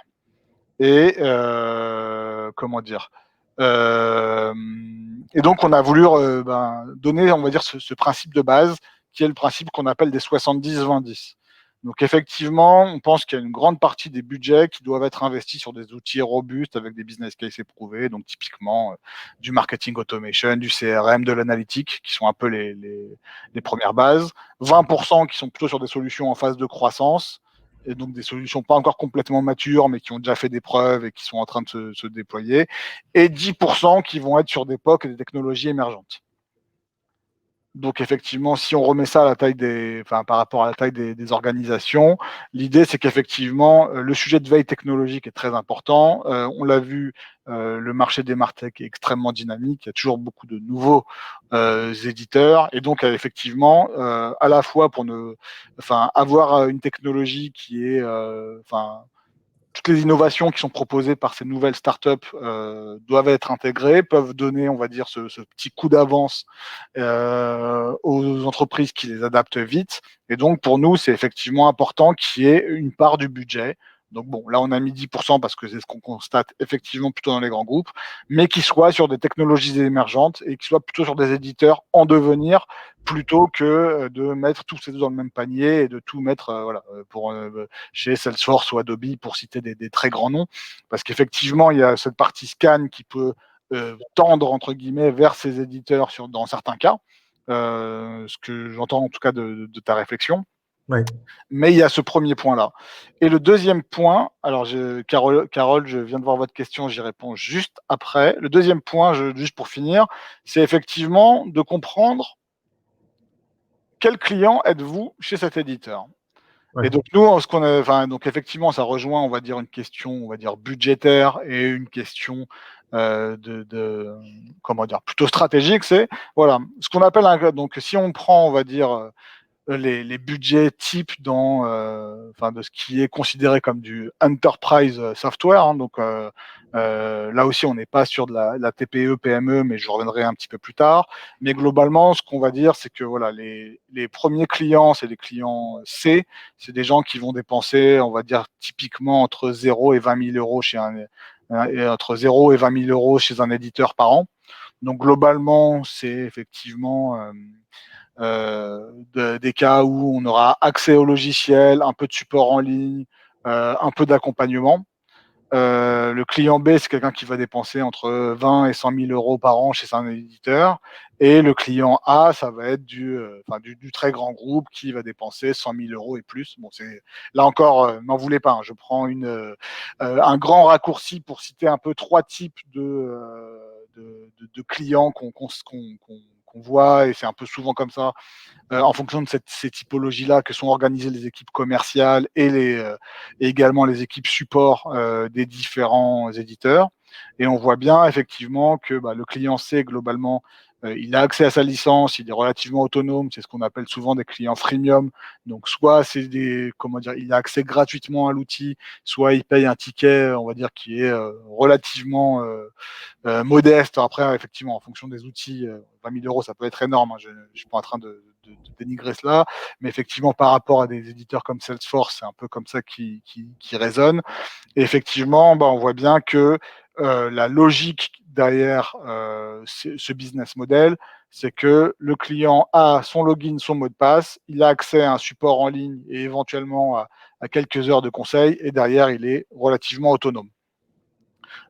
Et comment dire et donc, on a voulu donner, on va dire, ce principe de base, qui est le principe qu'on appelle des 70-20-10. Donc effectivement, on pense qu'il y a une grande partie des budgets qui doivent être investis sur des outils robustes avec des business cases éprouvés, donc typiquement du marketing automation, du CRM, de l'analytique, qui sont un peu les premières bases. 20% qui sont plutôt sur des solutions en phase de croissance, et donc des solutions pas encore complètement matures, mais qui ont déjà fait des preuves et qui sont en train de se déployer, et 10% qui vont être sur des POC et des technologies émergentes. Donc effectivement, si on remet ça à la taille par rapport à la taille des organisations, l'idée c'est qu'effectivement, le sujet de veille technologique est très important. On l'a vu, le marché des martech est extrêmement dynamique. Il y a toujours beaucoup de nouveaux éditeurs, et donc effectivement, à la fois pour avoir une technologie qui est, toutes les innovations qui sont proposées par ces nouvelles startups doivent être intégrées, peuvent donner, on va dire, ce petit coup d'avance aux entreprises qui les adaptent vite. Et donc, pour nous, c'est effectivement important qu'il y ait une part du budget. Donc bon, là, on a mis 10% parce que c'est ce qu'on constate effectivement plutôt dans les grands groupes, mais qui soit sur des technologies émergentes et qui soit plutôt sur des éditeurs en devenir, plutôt que de mettre tous ces deux dans le même panier et de tout mettre chez Salesforce ou Adobe, pour citer des très grands noms. Parce qu'effectivement, il y a cette partie scan qui peut tendre, entre guillemets, vers ces éditeurs dans certains cas, ce que j'entends en tout cas de ta réflexion. Ouais. Mais il y a ce premier point-là. Et le deuxième point, alors Carole, je viens de voir votre question, j'y réponds juste après. Le deuxième point, juste pour finir, c'est effectivement de comprendre quel client êtes-vous chez cet éditeur. Ouais. Et donc nous, donc effectivement, ça rejoint, on va dire, une question, on va dire, budgétaire et une question comment dire, plutôt stratégique. C'est voilà, ce qu'on appelle donc si on prend, on va dire, les budgets types de ce qui est considéré comme du enterprise software, hein. Donc là aussi, on n'est pas sur de la TPE, PME, mais je reviendrai un petit peu plus tard. Mais globalement, ce qu'on va dire, c'est que voilà, les premiers clients, c'est des clients C, c'est des gens qui vont dépenser, on va dire, typiquement entre 0 et 20 000 euros entre 0 et 20 000 euros chez un éditeur par an. Donc globalement, c'est effectivement des cas où on aura accès au logiciel, un peu de support en ligne, un peu d'accompagnement. Le client B, c'est quelqu'un qui va dépenser entre 20 et 100 000 euros par an chez un éditeur. Et le client A, ça va être du très grand groupe qui va dépenser 100 000 euros et plus. Bon, là encore, n'en voulez pas, hein, je prends un grand raccourci pour citer un peu trois types de clients qu'on voit, et c'est un peu souvent comme ça, en fonction de ces typologies-là que sont organisées les équipes commerciales et également les équipes support des différents éditeurs. Et on voit bien effectivement que le client C, globalement, il a accès à sa licence, il est relativement autonome, c'est ce qu'on appelle souvent des clients freemium. Donc soit c'est il a accès gratuitement à l'outil, soit il paye un ticket, on va dire, qui est relativement modeste. Après, effectivement, en fonction des outils, 20 000 euros, ça peut être énorme, hein. Je ne suis pas en train de dénigrer cela, mais effectivement, par rapport à des éditeurs comme Salesforce, c'est un peu comme ça qui résonne. Et effectivement, on voit bien que la logique derrière ce business model, c'est que le client a son login, son mot de passe, il a accès à un support en ligne et éventuellement à quelques heures de conseil, et derrière, il est relativement autonome.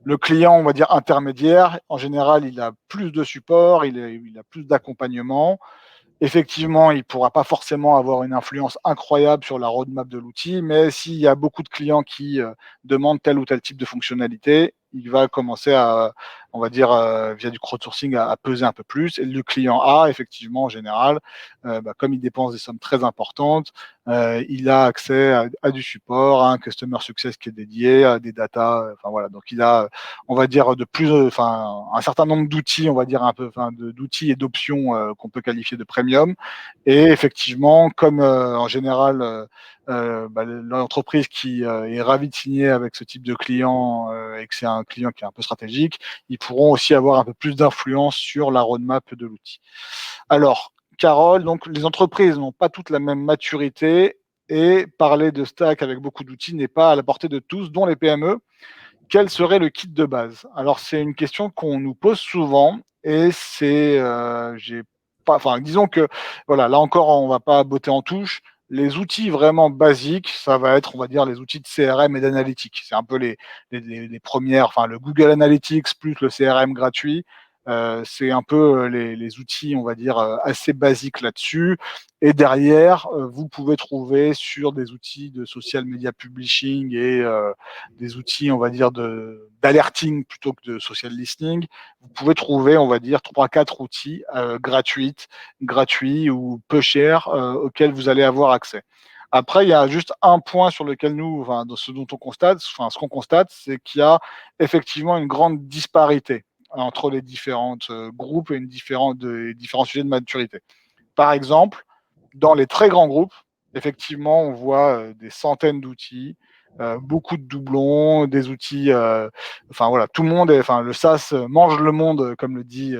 Le client, on va dire, intermédiaire, en général, il a plus de support, il a plus d'accompagnement. Effectivement, il ne pourra pas forcément avoir une influence incroyable sur la roadmap de l'outil, mais s'il y a beaucoup de clients qui demandent tel ou tel type de fonctionnalité, il va commencer à, on va dire, via du crowdsourcing, à peser un peu plus. Et le client A, effectivement, en général, comme il dépense des sommes très importantes, il a accès à du support, à un customer success qui est dédié, à des data. Enfin voilà, donc il a, on va dire, un certain nombre d'outils, on va dire d'outils et d'options qu'on peut qualifier de premium. Et effectivement, comme en général, l'entreprise qui est ravie de signer avec ce type de client et que c'est un client qui est un peu stratégique, ils pourront aussi avoir un peu plus d'influence sur la roadmap de l'outil. Alors, Carole, donc les entreprises n'ont pas toutes la même maturité, et parler de stack avec beaucoup d'outils n'est pas à la portée de tous, dont les PME. Quel serait le kit de base? Alors, c'est une question qu'on nous pose souvent, et disons que, voilà, là encore, on ne va pas botter en touche. Les outils vraiment basiques, ça va être, on va dire, les outils de CRM et d'analytique. C'est un peu les premières, enfin le Google Analytics plus le CRM gratuit. C'est un peu les outils, on va dire, assez basiques là-dessus. Et derrière, vous pouvez trouver sur des outils de social media publishing et des outils, on va dire, d'alerting plutôt que de social listening. Vous pouvez trouver, on va dire, 3-4 outils gratuits ou peu chers auxquels vous allez avoir accès. Après, il y a juste un point sur lequel nous, enfin, ce dont on constate, enfin, ce qu'on constate, c'est qu'il y a effectivement une grande disparité entre les différents groupes et différents sujets de maturité. Par exemple, dans les très grands groupes, effectivement, on voit des centaines d'outils, beaucoup de doublons, des outils. Enfin voilà, tout le monde, enfin le SaaS mange le monde, comme le dit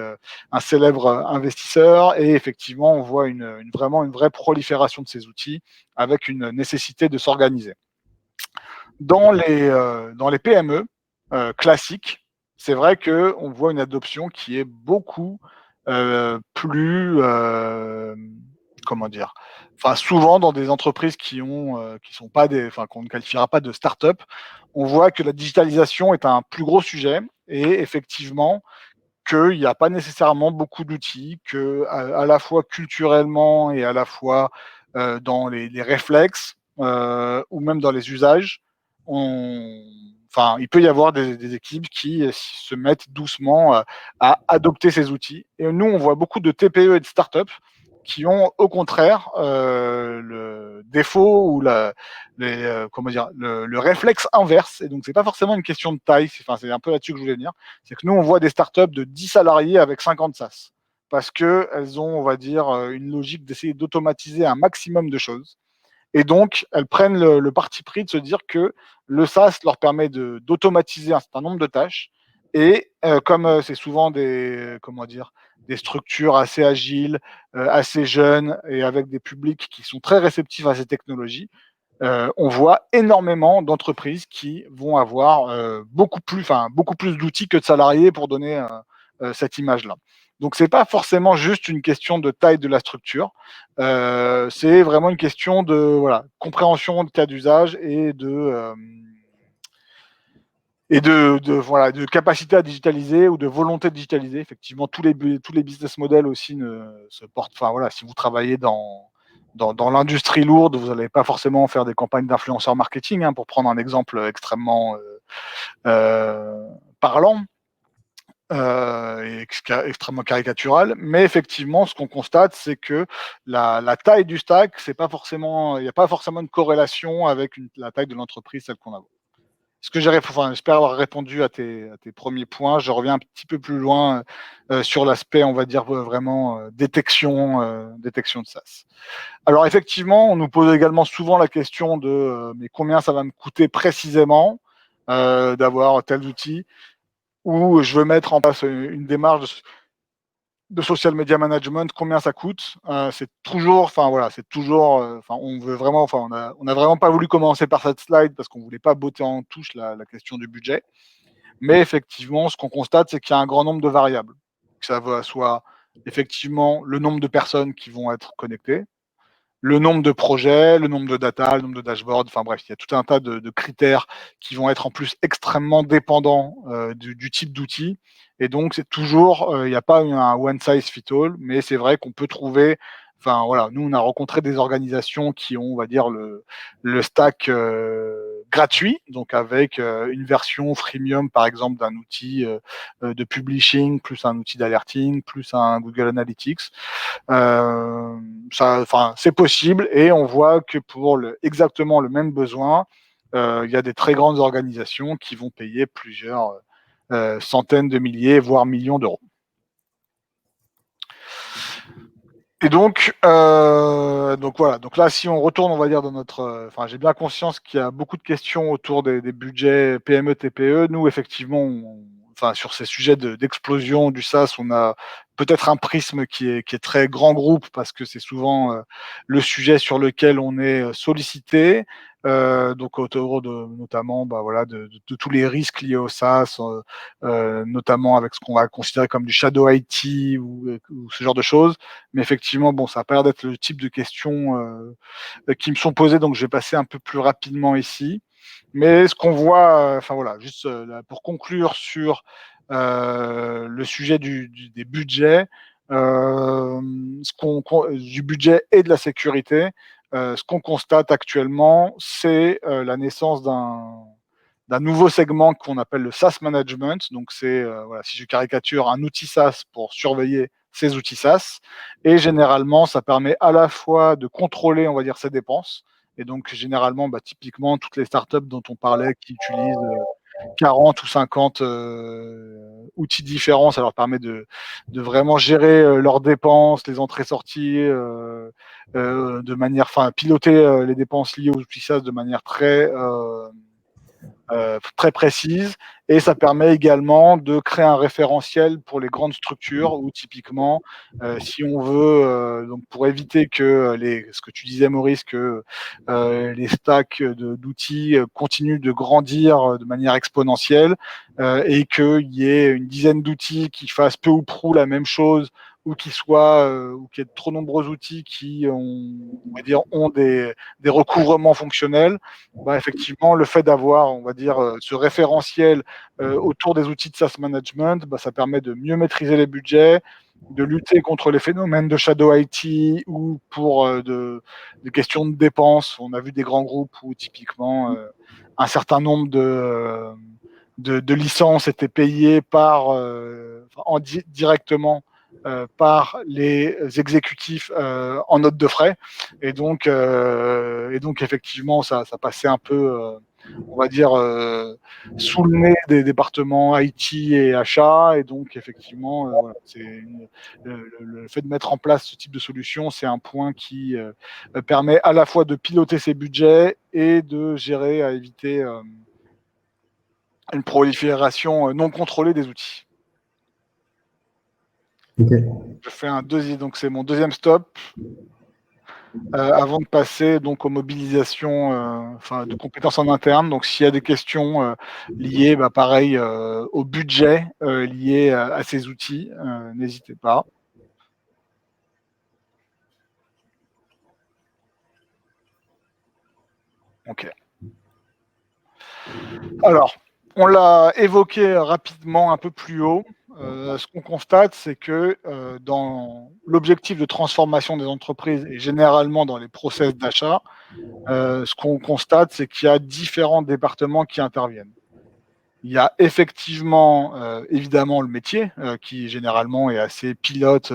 un célèbre investisseur. Et effectivement, on voit vraiment une vraie prolifération de ces outils avec une nécessité de s'organiser. Dans les PME classiques, c'est vrai qu'on voit une adoption qui est beaucoup plus, comment dire, enfin souvent dans des entreprises qui sont pas qu'on ne qualifiera pas de start-up, on voit que la digitalisation est un plus gros sujet et effectivement qu'il n'y a pas nécessairement beaucoup d'outils, que à la fois culturellement et à la fois dans les réflexes ou même dans les usages, il peut y avoir des équipes qui se mettent doucement à adopter ces outils. Et nous, on voit beaucoup de TPE et de startups qui ont au contraire le défaut ou le réflexe inverse. Et donc, c'est pas forcément une question de taille. C'est un peu là-dessus que je voulais venir. C'est que nous, on voit des startups de 10 salariés avec 50 SaaS parce qu'elles ont, on va dire, une logique d'essayer d'automatiser un maximum de choses. Et donc, elles prennent le parti pris de se dire que le SaaS leur permet d'automatiser un certain nombre de tâches. Et comme c'est souvent des structures assez agiles, assez jeunes et avec des publics qui sont très réceptifs à ces technologies, on voit énormément d'entreprises qui vont avoir beaucoup plus d'outils que de salariés pour donner cette image-là. Donc, c'est pas forcément juste une question de taille de la structure. C'est vraiment une question de compréhension de cas d'usage et de capacité à digitaliser ou de volonté de digitaliser. Effectivement, tous les business models aussi se portent. Enfin voilà, si vous travaillez dans l'industrie lourde, vous n'allez pas forcément faire des campagnes d'influenceurs marketing, pour prendre un exemple extrêmement parlant. Extrêmement caricatural, mais effectivement, ce qu'on constate, c'est que la taille du stack, il n'y a pas forcément une corrélation avec la taille de l'entreprise, celle qu'on a. J'espère avoir répondu à tes premiers points. Je reviens un petit peu plus loin sur l'aspect, on va dire vraiment détection de SaaS. Alors effectivement, on nous pose également souvent la question de mais combien ça va me coûter précisément d'avoir tel outil, ou je veux mettre en place une démarche de social media management, combien ça coûte. C'est toujours, on veut vraiment, on a vraiment pas voulu commencer par cette slide parce qu'on voulait pas botter en touche la question du budget. Mais effectivement, ce qu'on constate, c'est qu'il y a un grand nombre de variables. Que ça soit effectivement le nombre de personnes qui vont être connectées, le nombre de projets, le nombre de data, le nombre de dashboards, enfin bref, il y a tout un tas de critères qui vont être en plus extrêmement dépendants du type d'outil. Et donc, c'est toujours, il n'y a pas un one size fit all, mais c'est vrai qu'on peut trouver, nous, on a rencontré des organisations qui ont, on va dire, le stack gratuit, donc avec une version freemium, par exemple, d'un outil de publishing, plus un outil d'alerting, plus un Google Analytics. C'est possible, et on voit que pour exactement le même besoin, il y a des très grandes organisations qui vont payer plusieurs centaines de milliers, voire millions d'euros. Et donc voilà. Donc là, si on retourne, on va dire, dans notre... j'ai bien conscience qu'il y a beaucoup de questions autour des budgets PME, TPE. Nous, effectivement, sur ces sujets d'explosion du SaaS, on a peut-être un prisme qui est très grand groupe, parce que c'est souvent le sujet sur lequel on est sollicité. donc autour de notamment voilà, de tous les risques liés au SaaS, notamment avec ce qu'on va considérer comme du shadow IT ou ce genre de choses. Mais effectivement, bon, ça a pas l'air d'être le type de questions qui me sont posées, donc je vais passer un peu plus rapidement ici. Mais ce qu'on voit, enfin voilà, juste pour conclure sur le sujet des budgets, du budget et de la sécurité, ce qu'on constate actuellement, c'est la naissance d'un nouveau segment qu'on appelle le SaaS Management. Donc c'est, voilà, si je caricature, un outil SaaS pour surveiller ces outils SaaS. Et généralement, ça permet à la fois de contrôler, on va dire, ses dépenses. Et donc généralement, typiquement, toutes les startups dont on parlait qui utilisent 40 ou 50 outils différents, ça leur permet de vraiment gérer leurs dépenses, les entrées-sorties, de manière, enfin, piloter les dépenses liées aux outils SaaS de manière très précise, et ça permet également de créer un référentiel pour les grandes structures où typiquement, si on veut, donc pour éviter que ce que tu disais Maurice, que les stacks d'outils continuent de grandir de manière exponentielle, et qu'il y ait une dizaine d'outils qui fassent peu ou prou la même chose, ou qu'il y ait de trop nombreux outils qui on va dire, ont des recouvrements fonctionnels. Effectivement, le fait d'avoir, on va dire, ce référentiel autour des outils de SaaS management, ça permet de mieux maîtriser les budgets, de lutter contre les phénomènes de shadow IT ou pour des questions de dépenses. On a vu des grands groupes où typiquement un certain nombre de licences étaient payées directement par les exécutifs en note de frais, et donc effectivement ça passait un peu, on va dire, sous le nez des départements IT et achat, et donc effectivement voilà, le fait de mettre en place ce type de solution, c'est un point qui permet à la fois de piloter ses budgets et de gérer, à éviter une prolifération non contrôlée des outils. Okay. Je fais un deuxième, donc c'est mon deuxième stop. Avant de passer donc aux mobilisations, de compétences en interne. Donc s'il y a des questions liées, pareil, au budget lié à ces outils, n'hésitez pas. Ok. Alors, on l'a évoqué rapidement un peu plus haut. Ce qu'on constate, c'est que dans l'objectif de transformation des entreprises et généralement dans les process d'achat, ce qu'on constate, c'est qu'il y a différents départements qui interviennent. Il y a effectivement, évidemment, le métier qui généralement est assez pilote,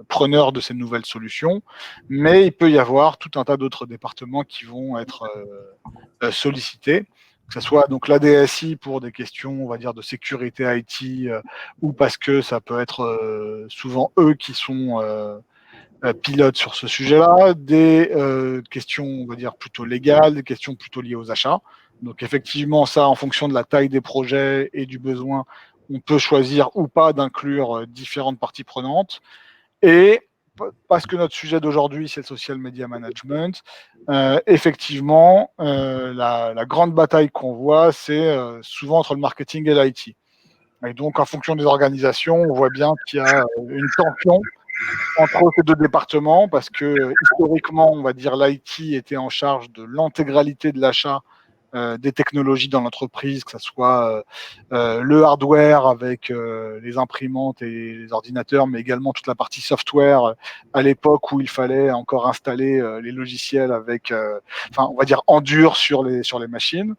preneur de ces nouvelles solutions, mais il peut y avoir tout un tas d'autres départements qui vont être sollicités, que ce soit donc la DSI pour des questions, on va dire, de sécurité IT, ou parce que ça peut être souvent eux qui sont pilotes sur ce sujet-là, des questions, on va dire, plutôt légales, des questions plutôt liées aux achats. Donc effectivement, ça, en fonction de la taille des projets et du besoin, on peut choisir ou pas d'inclure différentes parties prenantes. Et parce que notre sujet d'aujourd'hui, c'est le social media management, effectivement, la grande bataille qu'on voit, c'est souvent entre le marketing et l'IT. Et donc, en fonction des organisations, on voit bien qu'il y a une tension entre ces deux départements, parce que historiquement, on va dire, l'IT était en charge de l'intégralité de l'achat des technologies dans l'entreprise, que ce soit le hardware avec les imprimantes et les ordinateurs, mais également toute la partie software à l'époque où il fallait encore installer les logiciels avec, on va dire, en dur sur les machines.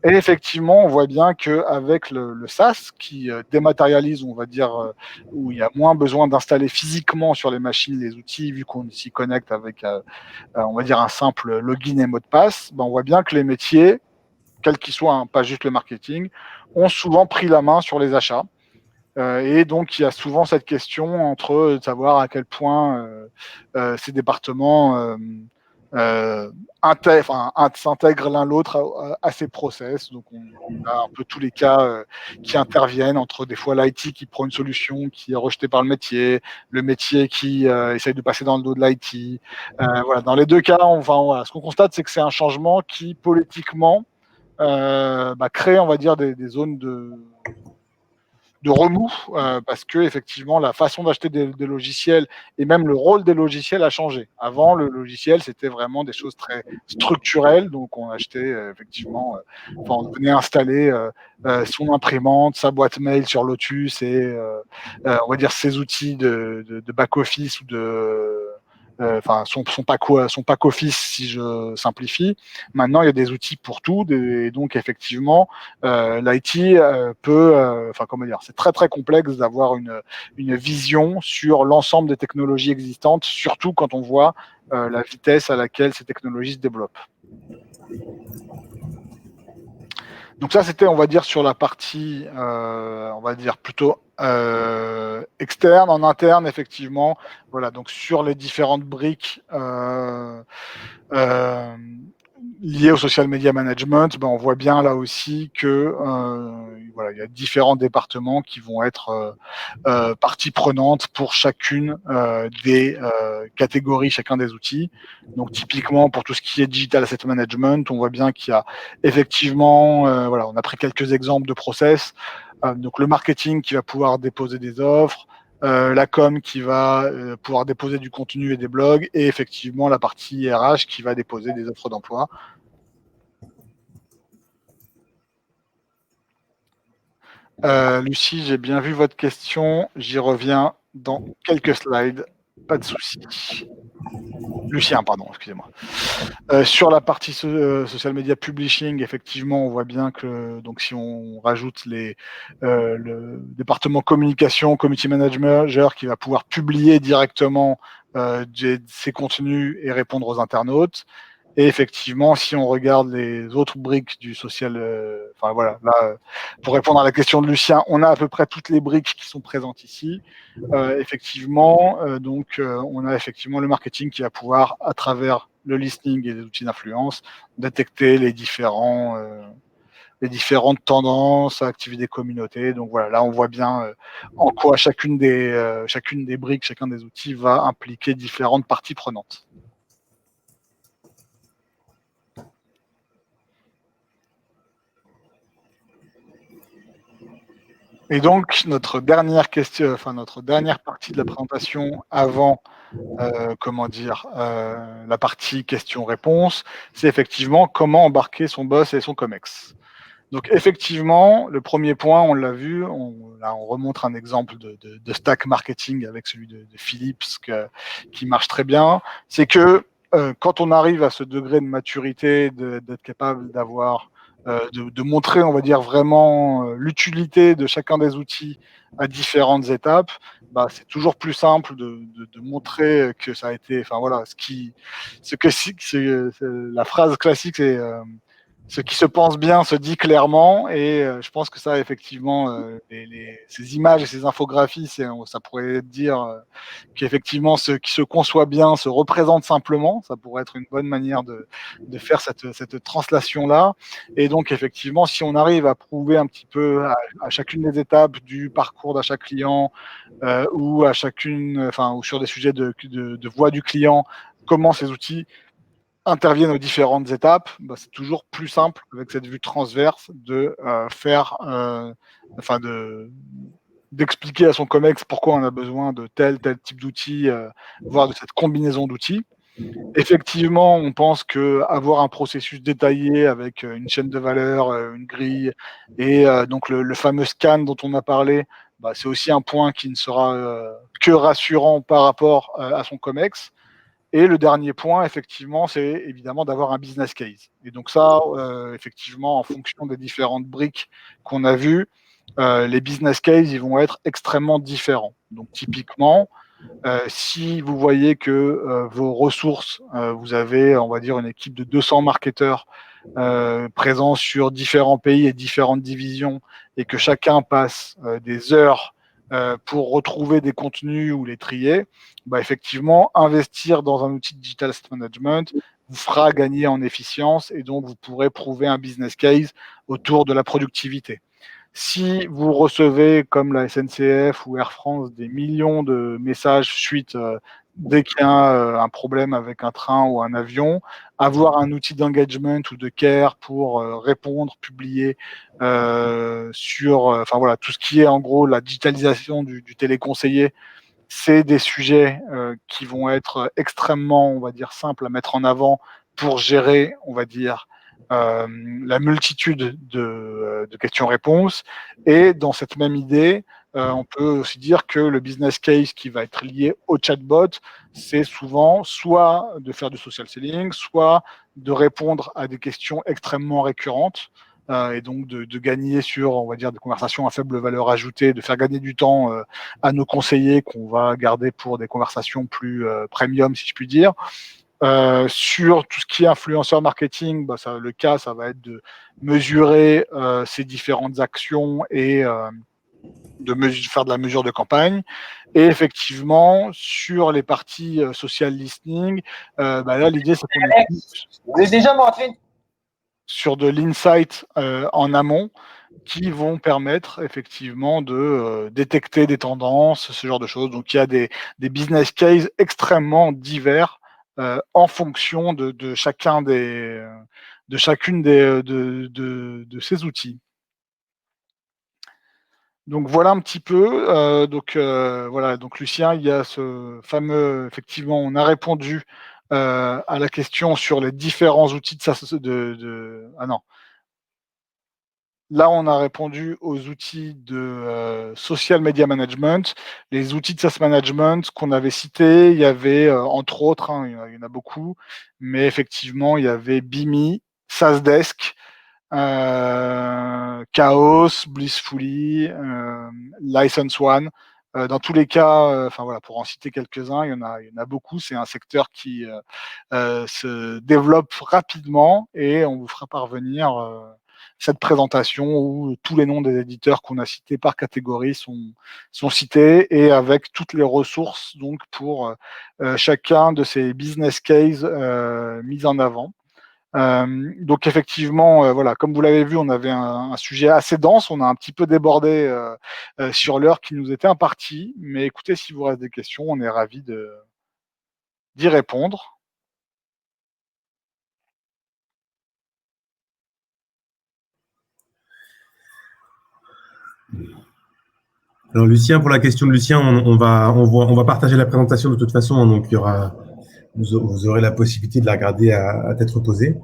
Et effectivement, on voit bien qu'avec le SaaS, qui dématérialise, on va dire, où il y a moins besoin d'installer physiquement sur les machines les outils, vu qu'on s'y connecte avec, on va dire, un simple login et mot de passe, on voit bien que les métiers, quels qu'ils soient, hein, pas juste le marketing, ont souvent pris la main sur les achats. Et donc, il y a souvent cette question entre savoir à quel point ces départements s'intègrent l'un l'autre à ces process. Donc, on a un peu tous les cas qui interviennent entre des fois l'IT qui prend une solution qui est rejetée par le métier qui essaye de passer dans le dos de l'IT. Voilà. Dans les deux cas, ce qu'on constate, c'est que c'est un changement qui, politiquement, crée, on va dire, des zones de remous, parce que effectivement la façon d'acheter des logiciels et même le rôle des logiciels a changé. Avant, le logiciel, c'était vraiment des choses très structurelles, donc on achetait effectivement, on venait installer son imprimante, sa boîte mail sur Lotus et on va dire ses outils de back-office ou son pack office si je simplifie. Maintenant, il y a des outils pour tout, et donc effectivement, l'IT peut, c'est très très complexe d'avoir une vision sur l'ensemble des technologies existantes, surtout quand on voit la vitesse à laquelle ces technologies se développent. Donc ça, c'était, on va dire, sur la partie, on va dire, plutôt externe. En interne, effectivement, voilà, donc sur les différentes briques liées au social media management, on voit bien là aussi que voilà, il y a différents départements qui vont être partie prenante pour chacune des catégories, chacun des outils. Donc typiquement pour tout ce qui est digital asset management, on voit bien qu'il y a effectivement, voilà, on a pris quelques exemples de process. Donc le marketing qui va pouvoir déposer des offres, la com qui va pouvoir déposer du contenu et des blogs, et effectivement la partie RH qui va déposer des offres d'emploi. Lucie, j'ai bien vu votre question. J'y reviens dans quelques slides. Pas de souci. Lucien, pardon, excusez-moi. Sur la partie social media publishing, effectivement, on voit bien que donc si on rajoute le département communication, community manager qui va pouvoir publier directement ses contenus et répondre aux internautes. Et effectivement, si on regarde les autres briques du social, pour répondre à la question de Lucien, on a à peu près toutes les briques qui sont présentes ici. Effectivement, on a effectivement le marketing qui va pouvoir, à travers le listening et les outils d'influence, détecter les différentes tendances, à activer des communautés. Donc voilà, là on voit bien en quoi chacune des briques, chacun des outils va impliquer différentes parties prenantes. Et donc, notre dernière partie de la présentation avant, la partie questions-réponses, c'est effectivement comment embarquer son boss et son COMEX. Donc, effectivement, le premier point, on l'a vu, on remontre un exemple de stack marketing avec celui de Philips qui marche très bien. C'est que quand on arrive à ce degré de maturité, d'être capable d'avoir de montrer, on va dire, vraiment l'utilité de chacun des outils à différentes étapes, c'est toujours plus simple de montrer que ça a été, la phrase classique, c'est ce qui se pense bien se dit clairement, et je pense que ça, effectivement, ces images et ces infographies, ça pourrait dire qu'effectivement, ce qui se conçoit bien se représente simplement. Ça pourrait être une bonne manière de faire cette translation-là. Et donc, effectivement, si on arrive à prouver un petit peu à chacune des étapes du parcours d'achat client ou ou sur des sujets de voix du client, comment ces outils interviennent aux différentes étapes, c'est toujours plus simple avec cette vue transverse de d'expliquer à son COMEX pourquoi on a besoin de tel type d'outils, voire de cette combinaison d'outils. Effectivement, on pense qu'avoir un processus détaillé avec une chaîne de valeur, une grille et donc le fameux scan dont on a parlé, c'est aussi un point qui ne sera que rassurant par rapport à son COMEX. Et le dernier point, effectivement, c'est évidemment d'avoir un business case. Et donc ça, effectivement, en fonction des différentes briques qu'on a vues, les business cases, ils vont être extrêmement différents. Donc typiquement, si vous voyez que vos ressources, vous avez, on va dire, une équipe de 200 marketeurs présents sur différents pays et différentes divisions, et que chacun passe des heures pour retrouver des contenus ou les trier, effectivement, investir dans un outil de digital asset management vous fera gagner en efficience et donc vous pourrez prouver un business case autour de la productivité. Si vous recevez, comme la SNCF ou Air France, des millions de messages suite dès qu'il y a un problème avec un train ou un avion, avoir un outil d'engagement ou de care pour répondre, publier sur enfin voilà, tout ce qui est en gros la digitalisation du téléconseiller, c'est des sujets qui vont être extrêmement, on va dire, simples à mettre en avant pour gérer, on va dire, la multitude de questions-réponses. Et dans cette même idée, on peut aussi dire que le business case qui va être lié au chatbot, c'est souvent soit de faire du social selling, soit de répondre à des questions extrêmement récurrentes. Et donc de gagner sur, on va dire, des conversations à faible valeur ajoutée, de faire gagner du temps à nos conseillers qu'on va garder pour des conversations plus premium, si je puis dire. Sur tout ce qui est influenceur marketing, bah, le cas, ça va être de mesurer ces différentes actions et faire de la mesure de campagne. Et effectivement, sur les parties social listening, bah là, l'idée, c'est qu'on est vous êtes déjà montré sur de l'insight en amont qui vont permettre effectivement de détecter des tendances, ce genre de choses. Donc, il y a des business cases extrêmement divers en fonction de chacune de ces outils. Donc voilà un petit peu. Voilà. Donc Lucien, il y a ce fameux. Effectivement, on a répondu à la question sur les différents outils ah non. Là, on a répondu aux outils de social media management. Les outils de SaaS management qu'on avait cités, il y avait entre autres, hein, il y en a beaucoup, mais effectivement, il y avait Bimi, SaaSdesk, Chaos, Blissfully, License One. Dans tous les cas, enfin voilà, pour en citer quelques-uns, il y en a beaucoup. C'est un secteur qui se développe rapidement et on vous fera parvenir cette présentation où tous les noms des éditeurs qu'on a cités par catégorie sont cités et avec toutes les ressources donc pour chacun de ces business cases mis en avant. Donc effectivement, voilà, comme vous l'avez vu, on avait un sujet assez dense. On a un petit peu débordé sur l'heure qui nous était impartie. Mais écoutez, si vous reste des questions, on est ravis d'y répondre. Alors Lucien, pour la question de Lucien, on va partager la présentation de toute façon, hein, donc vous aurez la possibilité de la regarder à tête reposée.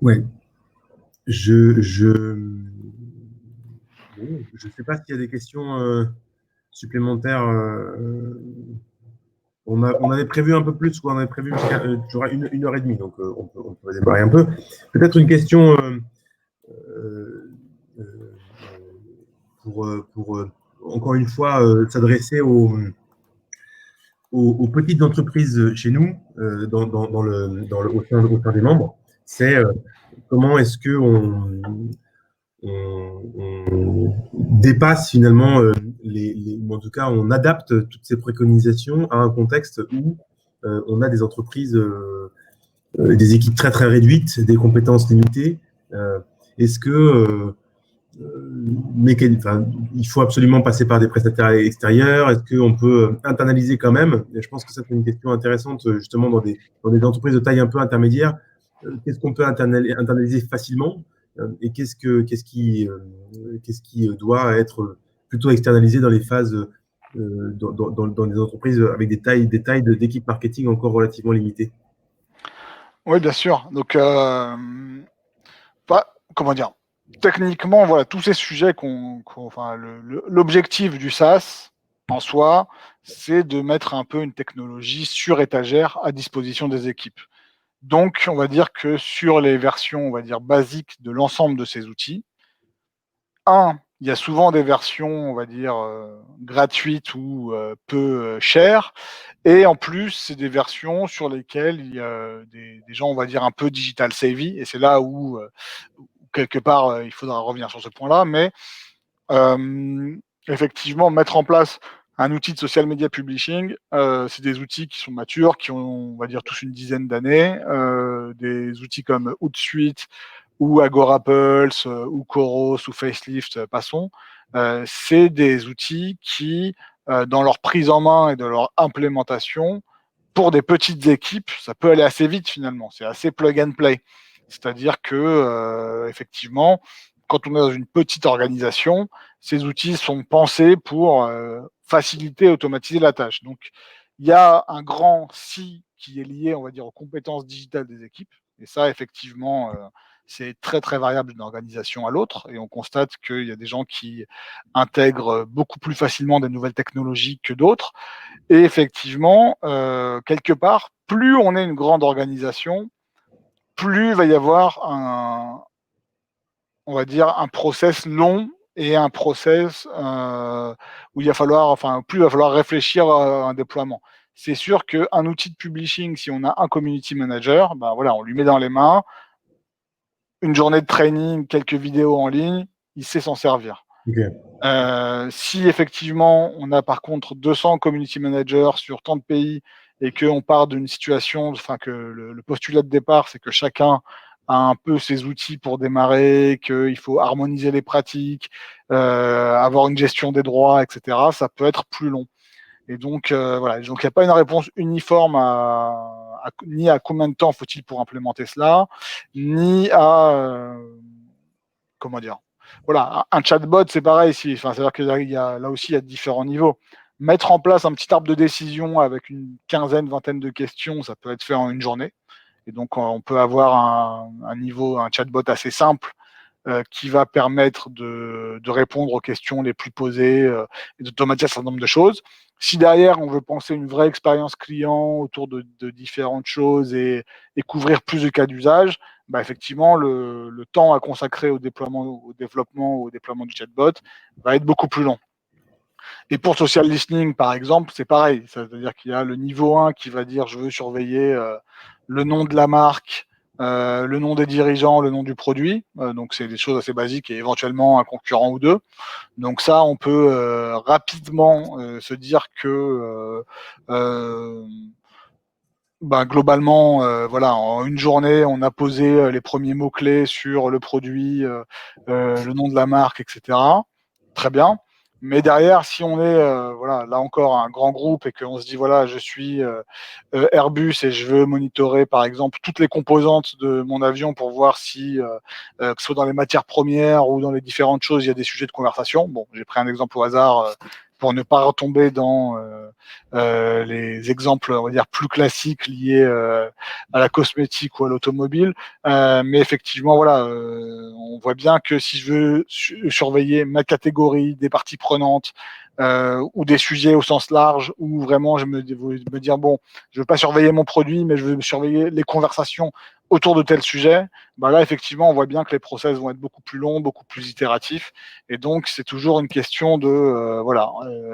Ouais. Je sais pas s'il y a des questions supplémentaires. On avait prévu un peu plus, on avait prévu jusqu'à une heure et demie, donc on peut démarrer un peu. Peut-être une question pour encore une fois s'adresser aux petites entreprises chez nous, au sein des membres. C'est comment est-ce qu'on on dépasse finalement en tout cas, on adapte toutes ces préconisations à un contexte où on a des entreprises, des équipes très très réduites, des compétences limitées. Est-ce que il faut absolument passer par des prestataires extérieurs? Est-ce qu'on peut internaliser quand même? Et je pense que ça, c'est une question intéressante justement dans des entreprises de taille un peu intermédiaire. Qu'est-ce qu'on peut internaliser facilement? Et qu'est-ce qui doit être plutôt externalisé dans les phases, dans les entreprises avec des tailles d'équipe marketing encore relativement limitées? Oui, bien sûr. Donc, comment dire? Techniquement, voilà, tous ces sujets l'objectif du SaaS en soi, c'est de mettre un peu une technologie sur étagère à disposition des équipes. Donc, on va dire que sur les versions, on va dire, basiques de l'ensemble de ces outils, il y a souvent des versions, on va dire, gratuites ou peu chères. Et en plus, c'est des versions sur lesquelles il y a des gens, on va dire, un peu digital savvy. Et c'est là où, quelque part, il faudra revenir sur ce point-là. Mais effectivement, mettre en place un outil de social media publishing, c'est des outils qui sont matures, qui ont, on va dire, tous une dizaine d'années. Des outils comme Hootsuite ou Agorapulse ou Chorus ou Facelift, passons. C'est des outils qui, dans leur prise en main et de leur implémentation, pour des petites équipes, ça peut aller assez vite finalement. C'est assez plug and play. C'est-à-dire que, effectivement, quand on est dans une petite organisation, ces outils sont pensés pour faciliter, automatiser la tâche. Donc, il y a un grand si qui est lié, on va dire, aux compétences digitales des équipes. Et ça, effectivement, c'est très, très variable d'une organisation à l'autre. Et on constate qu'il y a des gens qui intègrent beaucoup plus facilement des nouvelles technologies que d'autres. Et effectivement, quelque part, plus on est une grande organisation, plus il va y avoir on va dire, un process long et un process où il va falloir, enfin, plus il va falloir réfléchir à un déploiement. C'est sûr qu'un outil de publishing, si on a un community manager, ben voilà, on lui met dans les mains une journée de training, quelques vidéos en ligne, il sait s'en servir. Okay. Si effectivement on a par contre 200 community managers sur tant de pays et qu'on part d'une situation, enfin que le postulat de départ, c'est que chacun a un peu ses outils pour démarrer, qu'il faut harmoniser les pratiques, avoir une gestion des droits, etc., ça peut être plus long. Et donc, voilà. Donc, il n'y a pas une réponse uniforme ni à combien de temps faut-il pour implémenter cela, ni à, comment dire. Voilà, un chatbot, c'est pareil. Enfin, c'est-à-dire que là aussi, il y a différents niveaux. Mettre en place un petit arbre de décision avec une quinzaine, vingtaine de questions, ça peut être fait en une journée. Et donc, on peut avoir un chatbot assez simple qui va permettre de répondre aux questions les plus posées et d'automatiser un certain nombre de choses. Si derrière, on veut penser une vraie expérience client autour de différentes choses et couvrir plus de cas d'usage, bah effectivement, le temps à consacrer au développement, au déploiement du chatbot va être beaucoup plus long. Et pour social listening, par exemple, c'est pareil. C'est-à-dire qu'il y a le niveau 1 qui va dire je veux surveiller le nom de la marque, le nom des dirigeants, le nom du produit. Donc, c'est des choses assez basiques et éventuellement un concurrent ou deux. Donc, ça, on peut rapidement se dire que globalement, voilà, en une journée, on a posé les premiers mots-clés sur le produit, le nom de la marque, etc. Très bien. Mais derrière, si on est, voilà, là encore, un grand groupe et qu'on se dit, voilà, je suis Airbus et je veux monitorer, par exemple, toutes les composantes de mon avion pour voir si, que ce soit dans les matières premières ou dans les différentes choses, il y a des sujets de conversation. Bon, j'ai pris un exemple au hasard pour ne pas retomber dans les exemples, on va dire, plus classiques liés à la cosmétique ou à l'automobile. Mais effectivement, voilà, on voit bien que si je veux surveiller ma catégorie des parties prenantes ou des sujets au sens large, où vraiment je me dire, bon, je veux pas surveiller mon produit, mais je veux surveiller les conversations autour de tel sujet, bah là, effectivement, on voit bien que les process vont être beaucoup plus longs, beaucoup plus itératifs. Et donc, c'est toujours une question de, voilà,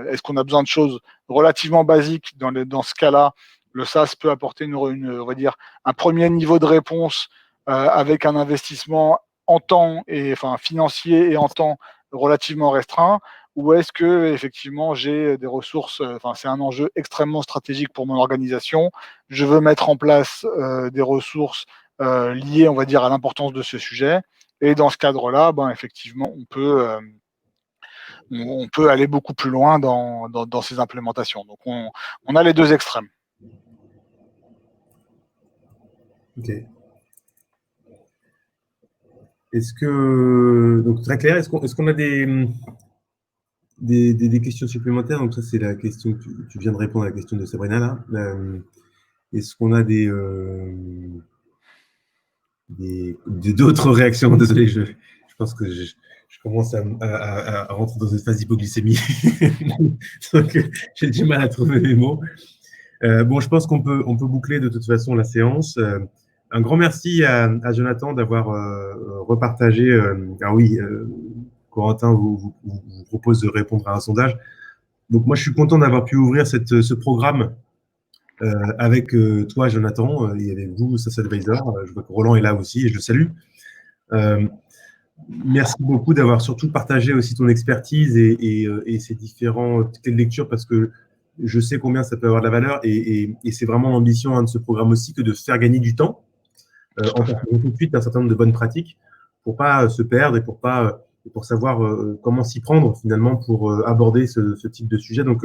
est-ce qu'on a besoin de choses relativement basiques dans ce cas-là? Le SaaS peut apporter on va dire, un premier niveau de réponse avec un investissement en temps et enfin financier et en temps relativement restreint, ou est-ce que effectivement j'ai des ressources, enfin c'est un enjeu extrêmement stratégique pour mon organisation, je veux mettre en place des ressources liées, on va dire, à l'importance de ce sujet, et dans ce cadre-là, ben effectivement on peut aller beaucoup plus loin dans ces implémentations. Donc on a les deux extrêmes. Ok. Est-ce que, donc très clair, est-ce qu'on a des questions supplémentaires? Donc ça, c'est la question que tu viens de répondre à la question de Sabrina là. Est-ce qu'on a d'autres réactions? Désolé, je pense que je commence à rentrer dans une phase d'hypoglycémie. Donc, j'ai du mal à trouver mes mots. Bon, je pense qu'on peut boucler de toute façon la séance. Un grand merci à Jonathan d'avoir repartagé. Ah oui, Corentin vous propose de répondre à un sondage. Donc moi, je suis content d'avoir pu ouvrir ce programme avec toi, Jonathan, et avec vous, SaaS Advisor. Je vois que Roland est là aussi et je le salue. Merci beaucoup d'avoir surtout partagé aussi ton expertise et ces différentes clés de lecture parce que je sais combien ça peut avoir de la valeur et c'est vraiment l'ambition de ce programme aussi que de faire gagner du temps Tout en à fait. partant tout de suite un certain nombre de bonnes pratiques pour pas se perdre et pour savoir comment s'y prendre finalement pour aborder ce type de sujet. Donc,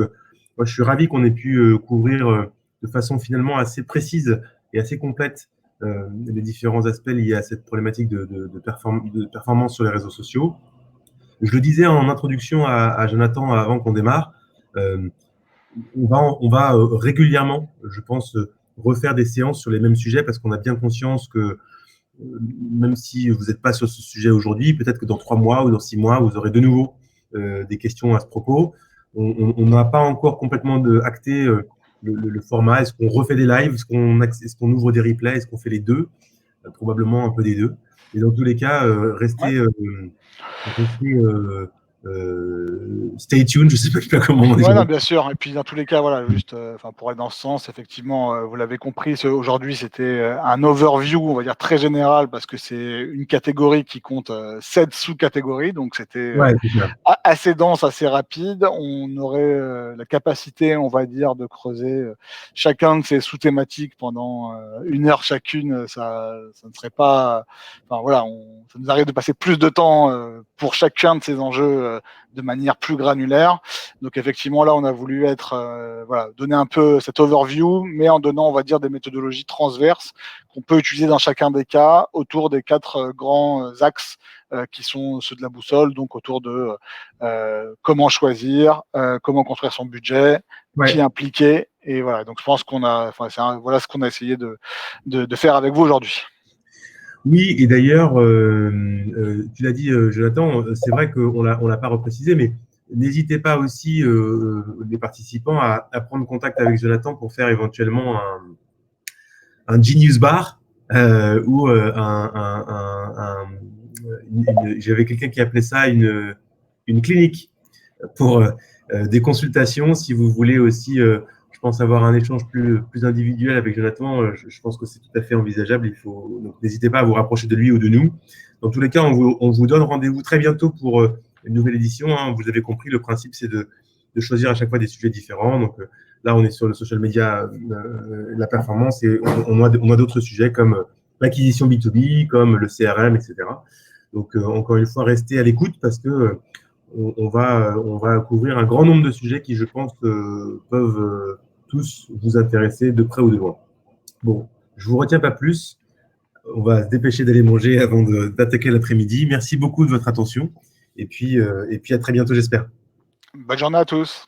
moi, je suis ravi qu'on ait pu couvrir de façon finalement assez précise et assez complète les différents aspects liés à cette problématique de performance sur les réseaux sociaux. Je le disais en introduction à Jonathan avant qu'on démarre, euh, on va régulièrement, je pense, refaire des séances sur les mêmes sujets parce qu'on a bien conscience que même si vous n'êtes pas sur ce sujet aujourd'hui, peut-être que dans 3 mois ou dans 6 mois, vous aurez de nouveau des questions à ce propos. On n'a pas encore complètement acté le format. Est-ce qu'on refait des lives? Est-ce qu'on ouvre des replays? Est-ce qu'on fait les deux? Probablement un peu des deux. Et dans tous les cas, Ouais. restez stay tuned, je ne sais pas plus comment on dit. Ouais, non, bien sûr. Et puis dans tous les cas, voilà, juste, enfin, pour aller dans ce sens, effectivement, vous l'avez compris, aujourd'hui, c'était un overview, on va dire très général, parce que c'est une catégorie qui compte 7 sous-catégories, donc c'était Ouais, c'est ça. assez dense, assez rapide. On aurait la capacité, on va dire, de creuser chacun de ces sous-thématiques pendant 1 heure chacune. Ça ne serait pas. Enfin voilà, ça nous arrive de passer plus de temps pour chacun de ces enjeux de manière plus granulaire. Donc effectivement, là, on a voulu voilà, donner un peu cette overview, mais en donnant, on va dire, des méthodologies transverses qu'on peut utiliser dans chacun des cas autour des 4 grands axes qui sont ceux de la boussole, donc autour de comment choisir, comment construire son budget, qui Ouais. impliquer, et voilà. Donc je pense voilà ce qu'on a essayé de faire avec vous aujourd'hui. Oui, et d'ailleurs, tu l'as dit, Jonathan, c'est vrai qu'on l'a pas reprécisé, mais n'hésitez pas aussi, les participants, à prendre contact avec Jonathan pour faire éventuellement un Genius Bar ou j'avais quelqu'un qui appelait ça une clinique pour des consultations. Si vous voulez aussi, je pense, avoir un échange plus individuel avec Jonathan, je pense que c'est tout à fait envisageable. Donc, n'hésitez pas à vous rapprocher de lui ou de nous. Dans tous les cas, on vous donne rendez-vous très bientôt pour une nouvelle édition. Hein. Vous avez compris, le principe, c'est de choisir à chaque fois des sujets différents. Donc, là, on est sur le social media, la performance, et on a d'autres sujets comme l'acquisition B2B, comme le CRM, etc. Donc, encore une fois, restez à l'écoute parce que on va couvrir un grand nombre de sujets qui, je pense, peuvent tous vous intéresser de près ou de loin. Bon, je ne vous retiens pas plus. On va se dépêcher d'aller manger avant d'attaquer l'après-midi. Merci beaucoup de votre attention. Et puis à très bientôt, j'espère. Bonne journée à tous.